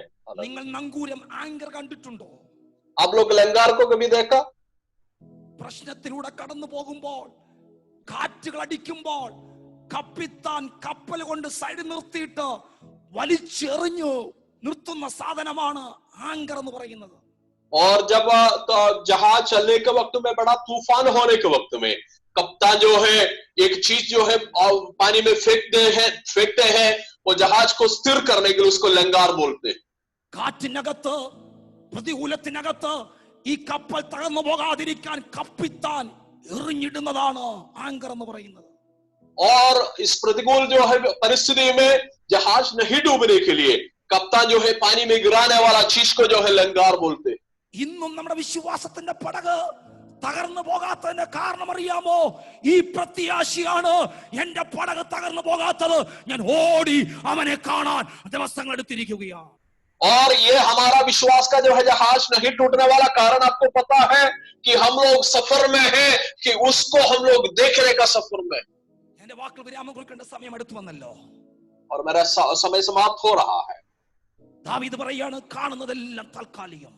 നിങ്ങൾ നങ്കൂരം ആങ്കർ കണ്ടിട്ടുണ്ടോ? आप लोग लंगार को कभी देखा? പ്രശ്നത്തിലൂടെ കടന്നു പോകുമ്പോൾ, കാറ്റുകൾ അടിക്കുമ്പോൾ കപ്പിത്താൻ കപ്പൽ കൊണ്ട് സൈഡിൽ നിർത്തിയിട്ട് വലിച്ചെറിഞ്ഞു നിർത്തുന്ന സാധനമാണ് ആങ്കർ എന്ന് പറയുന്നത്. और जब जहाज चलने के वक्त में, बड़ा तूफान होने के वक्त में, कप्तान जो है एक चीज जो है पानी में फेंकते हैं, वो जहाज को स्थिर करने के लिए उसको लंगार बोलते हैं. കാറ്റിനകത്ത്, പ്രതികൂലത്തിനകത്ത് ഈ കപ്പൽ തകർന്നു പോകാതിരിക്കാൻ കപ്പിത്താൻ എറിഞ്ഞിടുന്നതാണ് ആങ്കർ എന്ന് പറയുന്നത്. और इस प्रतिकूल जो है परिस्थिति में जहाज नहीं डूबने के लिए कप्तान जो है पानी में गिराने वाला चीज को जो है लंगार बोलते. ഇന്നും നമ്മുടെ വിശ്വാസത്തിന്റെ പടക് തകർന്നു പോകാത്തതിന്റെ കാരണം അറിയാമോ? ഈ പ്രത്യാശയാണ്. എന്റെ പടക് തകർന്നു പോകാത്തത് ഞാൻ ഓടി അവനെ കാണാൻ ദിവസങ്ങൾ എടുത്തിരിക്കുകയാണ്. और ये हमारा विश्वास का जो है जहाज नहीं टूटने वाला कारण आपको पता है कि हम लोग सफर में हैं, कि उसको हम लोग देखने का सफर में. എന്റെ വാക്കുകൾ വിരാമം കൊടുക്കേണ്ട സമയം അടുത്തു വന്നല്ലോ. और मेरा समय समाप्त हो रहा है. ദാവീദ് പറയാണ്, കാണുന്നതെല്ലാം താൽക്കാലികം.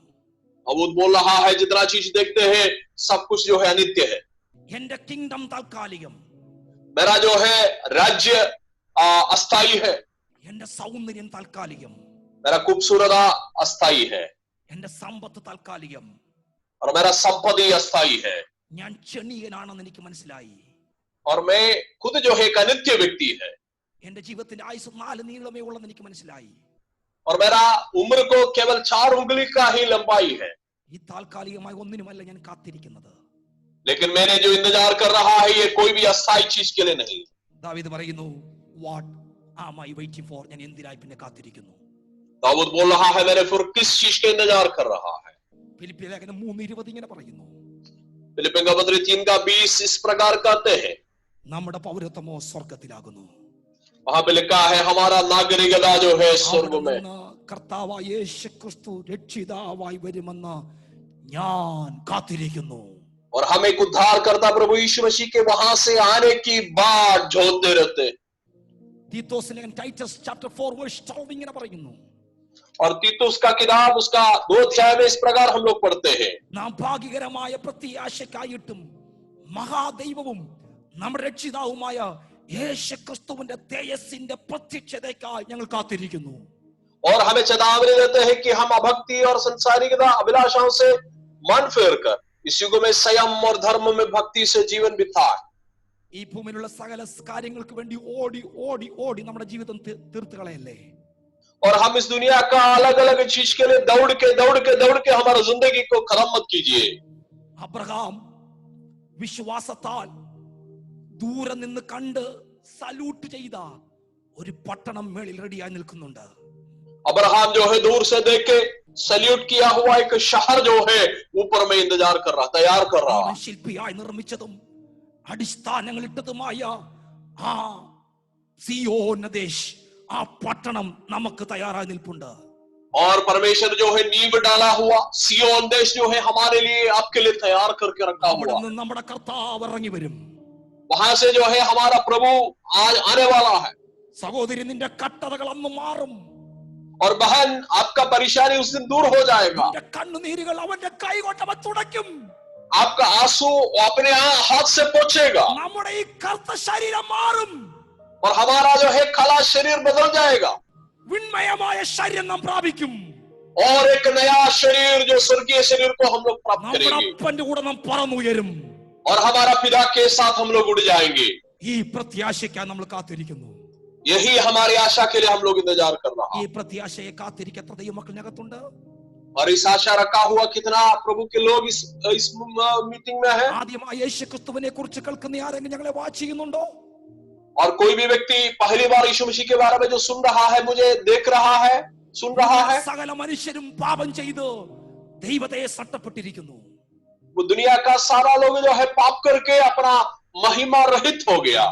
दाऊद बोल रहा है जितना चीज देखते हैं सब कुछ जो है अनित्य है. എന്റെ കിങ്ഡം താൽക്കാലികം. मेरा जो है राज्य अस्थाई है. എന്റെ സൗന്ദര്യം താൽക്കാലികം. मेरा खूबसूरता अस्थाई है. എന്റെ സമ്പത്ത് താൽക്കാലികം. और मेरा संपत्ति अस्थाई है. ഞാൻ ക്ഷണികനാണെന്ന് എനിക്ക് മനസ്സിലായി. और मैं खुद जो है एक अनित्य व्यक्ति है. എന്റെ ജീവിതത്തിന്റെ ആയുസ് 4 നീളമേ ഉള്ളെന്ന് എനിക്ക് മനസ്സിലായി. और मेरा उम्र को केवल 4 उंगली का ही लंबाई है. ഈ താൽക്കാലികമായി ഒന്നിനുമല്ല ഞാൻ കാത്തിരിക്കുന്നത്. लेकिन मैंने जो इंतजार कर रहा है ये कोई भी अस्थाई चीज के लिए नहीं. ദാവീദ് പറയുന്നു, what am I waiting for? ഞാൻ എന്തിനായി പിന്നെ കാത്തിരിക്കുന്നു? दाऊद बोल रहा है मैंने फिर किस चीज का इंतजार कर रहा है. ഫിലിപ്പിയ ലേഖനം 3:20 ഇങ്ങനെ പറയുന്നു, फिलिप्पियों का पत्र 3:20 इस प्रकार कहते हैं, നമ്മുടെ പൗരത്വമോ സ്വർഗത്തിലാകുന്നു. वहां पे लिखा है हमारा नागरिकता जो है स्वर्ग में. കർത്താവായ യേശുക്രിസ്തു രക്ഷിതാവായി വരുമെന്ന് ഞാൻ കാത്തിരിക്കുന്നു. और हम एक उद्धार करता प्रभु यीशु मसीह के वहां से आने की बाट जोहते रहते. തീത്തോസ് ലേഖനം ടൈറ്റസ് ചാപ്റ്റർ 4:12 ഇങ്ങനെ പറയുന്നു, और तीतुस का किताब उसका 2 अध्याय में इस प्रकार हम लोग पढ़ते हैं, നാം ഭാഗ്യകരമായ പ്രത്യാശയ്ക്കായിട്ടും മഹാദൈവവും നമ്മുടെ രക്ഷിതാവുമായ യേശുക്രിസ്തുവിന്റെ തേജസ്സിന്റെ പ്രത്യക്ഷതയ്ക്കായി ഞങ്ങൾ കാത്തിരിക്കുന്നു. और हमें चेतावनी देते हैं कि हम अभक्ति और संसारिकता अभिलाषाओं से मन फेर कर इस युग में संयम और धर्म में भक्ति से जीवन बिताए. ഈ ഭൂമിയിലുള്ള സകല കാര്യങ്ങൾക്ക് വേണ്ടി ഓടി ഓടി ഓടി നമ്മുടെ ജീവിതം തീർത്ത് കളയല്ലേ? और हम इस दुनिया का अलग अलग चीज के लिए दौड़ के हमारा जिंदगी को खत्म मत कीजिए. അബ്രഹാം വിശ്വാസത്താൽ ദൂരെ നിന്ന് കണ്ട് സല്യൂട്ട് ചെയ്ത ഒരു പട്ടണം മേളിൽ റെഡിയായി നിൽക്കുന്നുണ്ട്. अब्राहम जो है दूर से देख के सल्यूट किया हुआ एक शहर जो है ऊपर में इंतजार कर रहा, तैयार कर रहा. ശില്പിയായി നിർമ്മിച്ചതും അടിസ്ഥാനങ്ങൾ ഇട്ടതുമായ ആ സിയോൻ ദേശ്, ആ പട്ടണം നമുക്ക് തയ്യാറായി നിൽപ്പുണ്ട്. और परमेश्वर जो है नींव डाला हुआ सियोन देश जो है हमारे लिए आपके लिए तैयार करके रखा അവിടെ हुआ, നിന്ന് നമ്മുടെ കർത്താവ് ഇറങ്ങി വരും. वहां से जो है हमारा प्रभु आज आने वाला है. സഹോദരി, നിന്റെ കട്ടതകൾ അന്ന് മാറും. और बहन, आपका परेशानी उस दिन दूर हो जाएगा. നിന്റെ കണ്ണുനീരുകൾ അവന്റെ കൈ കൊണ്ട് അവൻ തുടയ്ക്കും. आपका आंसू अपने हाथ से पोंछेगा. നമ്മുടെ ഈ കറുത്ത ശരീരം മാറും. और हमारा जो है काला शरीर बदल जाएगा. വിൺമയമായ ശരീരം നാം പ്രാപിക്കും. और एक नया शरीर जो स्वर्गीय शरीर को हम लोग प्राप्त നമ്മുടെ करेंगे. അപ്പന്റെ കൂടെ നാം പറന്നുയരും. और हमारा पिता के साथ हम लोग उड़ जाएंगे. ഈ പ്രത്യാശയ്ക്കായി നമ്മൾ കാത്തിരിക്കുന്നു. यही हमारी आशा के लिए हम लोग इंतजार कर रहा ഈ है. പ്രത്യാശയെ കാത്തിരിക്കത്ര ദൈവമക്കളിനകത്തുണ്ട്. और इस आशा रखा हुआ कितना प्रभु के लोग इस मीटिंग में है. ആദ്യമായി യേശു ക്രിസ്തുവിനെ കുറിച്ച് കേൾക്കുന്ന ആരെങ്കിലും ഞങ്ങളെ വാച്ച് ചെയ്യുന്നുണ്ടോ? और कोई भी व्यक्ति पहली बार यीशु मसीह के बारे में जो सुन रहा है, मुझे देख रहा है, सुन रहा है. സകല മനുഷ്യരും പാപം ചെയ്ത് ദൈവത്തെ സട്ടപ്പെട്ടിരിക്കുന്നു. वो दुनिया का सारा लोग जो है पाप करके अपना महिमा रहित हो गया.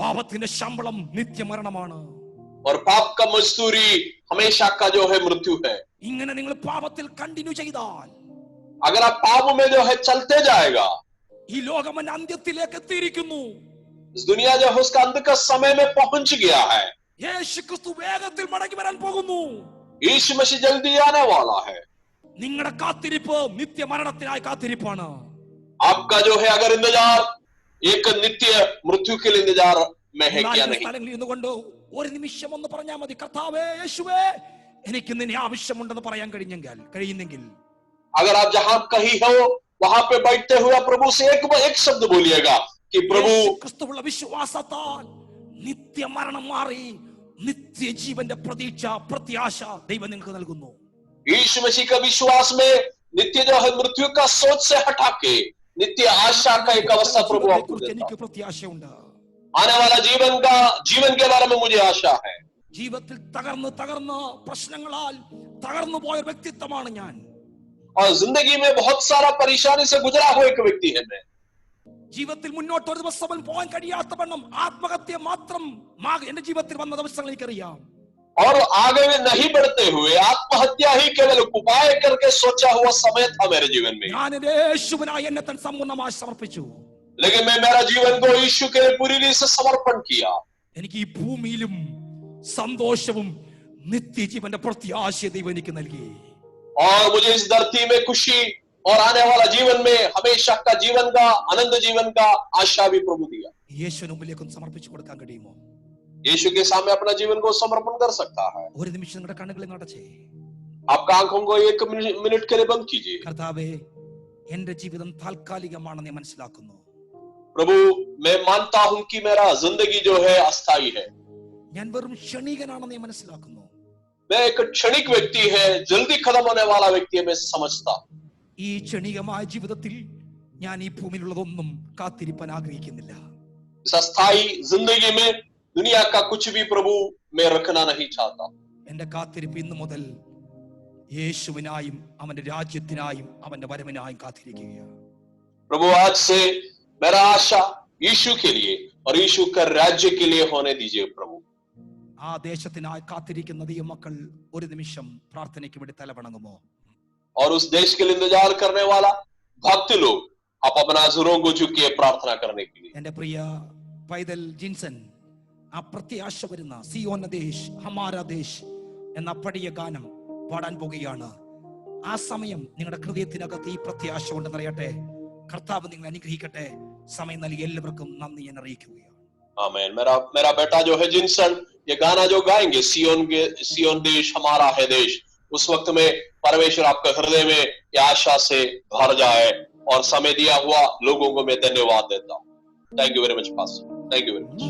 പാപത്തിന്റെ ശമ്പളം നിത്യമരണമാണ്. और पाप का मजदूरी हमेशा का जो है मृत्यु है. ഇങ്ങനെ നിങ്ങൾ പാപത്തിൽ കണ്ടിന്യൂ ചെയ്താൽ अगर आप पाप में जो है चलते जाएगा, ഈ ലോകം അന്ത്യത്തിലേക്ക് എത്തിയിരിക്കുന്നു. इस दुनिया जो है उसका अंत का समय में पहुंच गया है. യേശു ക്രിസ്തു വേഗത്തിൽ മടങ്ങി വരാൻ പോകുന്നു. यीशु मसीह जल्दी आने वाला है. നിങ്ങളുടെ കാത്തിരിപ്പ് നിത്യമരണത്തിനായി കാത്തിരിപ്പാണ്. आपका जो है अगर इंतजार एक नित्य मृत्यु के लिए इंतजार में है क्या नहीं. സ്ഥലങ്ങളിൽ ഇരുന്നുകൊണ്ട് ഒരു നിമിഷം ഒന്ന് പറഞ്ഞാൽ മതി, കർത്താവേ യേശുവേ എനിക്ക് നിന്നെ ആവശ്യമുണ്ടെന്ന് പറയാൻ കഴിയുന്നെങ്കിൽ अगर आप जहां कहीं हो वहां पे बैठते हुए प्रभु से एक शब्द बोलिएगा कि प्रभु. ക്രിസ്തുവുള്ള വിശ്വാസത്താൽ നിത്യമരണം മാറി നിത്യജീവന്റെ പ്രത്യാശ ദൈവം നിങ്ങൾക്ക് നൽകുന്നു. यीशु मसीह का विश्वास में नित्य जो है मृत्यु का सोच से हटा के नित्य आशा का एक अवस्था प्रभु आपको देता है. എനിക്ക് പ്രത്യാശയുണ്ട്. आने वाला जीवन के बारे में मुझे आशा है. ജീവിതത്തിൽ തകർന്ന് പ്രശ്നങ്ങളാൽ തകർന്നു പോയ വ്യക്തിത്വമാണ് ഞാൻ. और जिंदगी में बहुत सारा परेशानी से गुजरा हुआ एक व्यक्ति है मैं. ജീവിതത്തിൽ മുന്നോട്ട് ഒരു ദിവസം പോകാൻ കഴിയാത്ത വണ്ണം ആത്മഹത്യ മാത്രം എന്റെ ജീവിതത്തിൽ വന്ന ദിവസങ്ങൾ എനിക്കറിയാം. और आगे में नहीं बढ़ते हुए आत्महत्या ही केवल उपाय करके सोचा हुआ समय था मेरे जीवन में. ഞാൻ യേശുവിനായി എന്നെ തന്നെ സമ്പൂർണ്ണമായി സമർപ്പിച്ചു. लेकिन मैं मेरा जीवन को यीशु के लिए पूरी रीति से समर्पण किया. എനിക്ക് ഈ ഭൂമിയിലും സന്തോഷവും നിത്യജീവന്റെ പ്രത്യാശ ദൈവം എനിക്ക് നൽകി. और मुझे इस धरती में खुशी और आने वाला जीवन में हमेशा का जीवन का आनंद जीवन का आशा भी प्रभु दिया. യേശുവിന് മുമ്പിലേക്ക് ഒന്ന് സമർപ്പിച്ചു കൊടുക്കാൻ കഴിയുമോ? यीशु के सामने अपना जीवन को समर्पण कर सकता है. ഒരു നിമിഷം നിങ്ങളുടെ കണ്ണുകളെ നടച്ചേ. आपका आंखों को एक मिनट के लिए बंद कीजिए. കർത്താവേ, എന്റെ ജീവിതം താൽക്കാലികമാണെന്ന് മനസ്സിലാക്കുന്നു. प्रभु, मैं मानता हूं कि मेरा जिंदगी जो है अस्थायी है. ഞാൻ വെറും ക്ഷണികനാണെന്ന് മനസ്സിലാക്കുന്നു. मैं एक क्षणिक व्यक्ति है, जल्दी खत्म होने वाला व्यक्ति है, मैं समझता. ഈ ക്ഷണികമായ ജീവിതത്തിൽ ഞാൻ ഈ ഭൂമിയിലുള്ളതൊന്നും കാത്തിരിപ്പാൻ ആഗ്രഹിക്കുന്നില്ല. इस अस्थायी जिंदगी में दुनिया का कुछ भी प्रभु मैं रखना नहीं चाहता. എന്റെ കാത്തിരിപ്പ് ഇന്നു മുതൽ യേശുവിനായും അവന്റെ രാജ്യത്തിനായും അവന്റെ വരവിനായും കാത്തിരിക്കുകയാണ്. प्रभु आज से मेरा आशा यीशु के लिए और यीशु का राज्य के लिए होने दीजिए प्रभु. ആ ദേശത്തിനായി കാത്തിരിക്കുന്ന ദൈവമക്കൾ ഒരു നിമിഷം പ്രാർത്ഥനയ്ക്ക് വേണ്ടി തലവണങ്ങുമോ? और उस देश के लिए इंतजार करने वाला भक्त लोग आप अपना सिरों को झुकिए प्रार्थना करने के लिए. എന്റെ പ്രിയ പൈതൽ ജിൻസൺ ആ പ്രത്യാശ വരുന്ന സിയോൻ ദേശ് ഹമാരാ ദേശ് എന്ന പടിയ ഗാനം പാടാൻ പോകുകയാണ്. ആ സമയം നിങ്ങളുടെ ഹൃദയത്തിനകത്ത് ഈ പ്രത്യാശ കൊണ്ട് നിറയട്ടെ. കർത്താവ് നിങ്ങൾ അനുഗ്രഹിക്കട്ടെ. സമയം നൽകി എല്ലാവർക്കും നന്ദി ഞാൻ അറിയിക്കുകയാണ്. आमीन. मेरा बेटा जो है जिनसन ये गाना जो गाएंगे सियोन देश हमारा है देश, उस वक्त में परमेश्वर आपके हृदय में ये आशा से भर जाए. और समय दिया हुआ लोगों को मैं धन्यवाद देता हूँ. Thank you very much pastor. Thank you very much.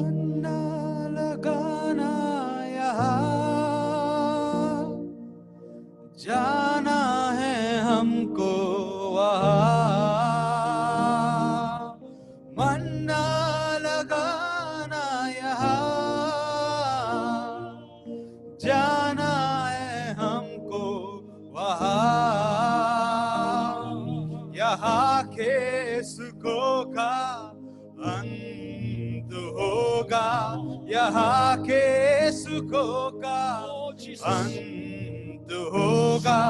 जाना है हमको वहाँ, मन ना लगाना यहाँ. जाना है हमको वहाँ, यहाँ के सुखों का अंत होगा. यहाँ के सुखों का अंत होगा,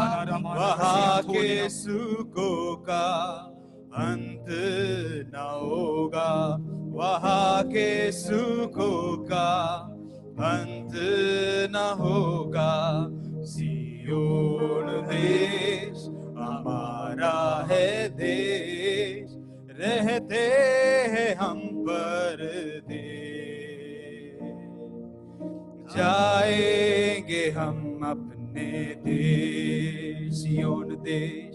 वहाँ के सुखों का अंत न होगा, वहाँ के सुखों का अंत न होगा। सियोन देश हमारा है देश, रहते हैं हम परदेश। जाएंगे हम अपने देश, सियोन देश,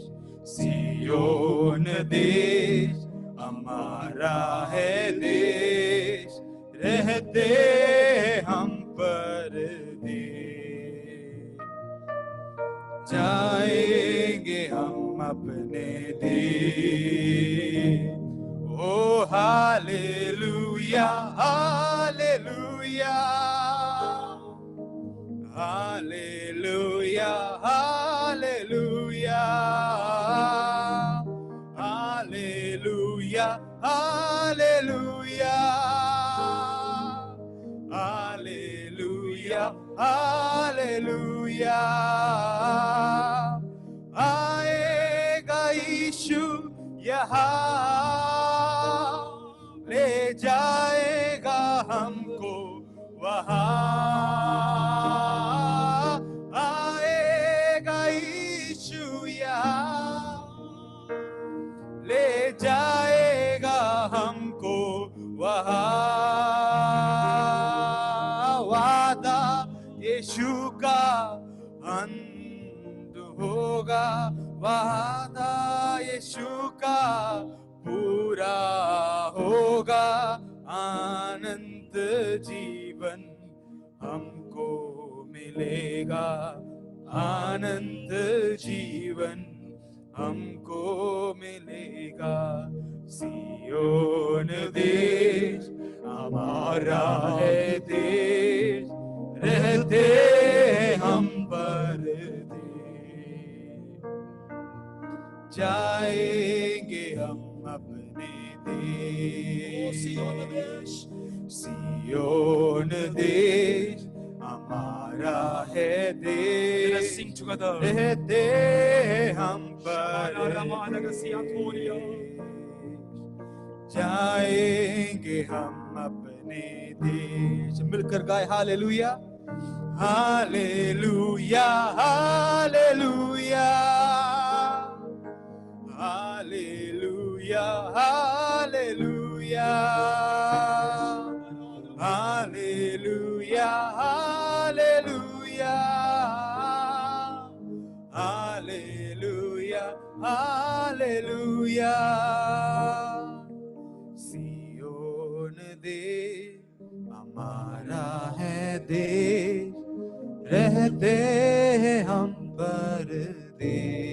सियोन देश हमारा है देश, रहते हम परदेश। जाएंगे हम अपने देश। ओ hallelujah, hallelujah, hallelujah, hallelujah, hallelujah, hallelujah, hallelujah, hallelujah. आएगा यीशु यहाँ, ले जाएगा हमको वहाँ। आएगा यीशु यहाँ, ले जाएगा हमको वहाँ। वादा यीशु का अंत होगा, वादा यीशु का पूरा होगा। अनंत जीवन हमको मिलेगा, अनंत जीवन हमको मिलेगा। सियोन देश हमारा है देश, रहते हम परदेश। जाएंगे हम अपने देश, सियोन देश, सियोन देश हमारा है देश, रहते हम परदेश। जाएंगे हम अपने देश। मिलकर गाए hallelujah, hallelujah, hallelujah, hallelujah, hallelujah, hallelujah, hallelujah, hallelujah, hallelujah. Zion देश हमारा है देश, रहते हैं हम परदेश।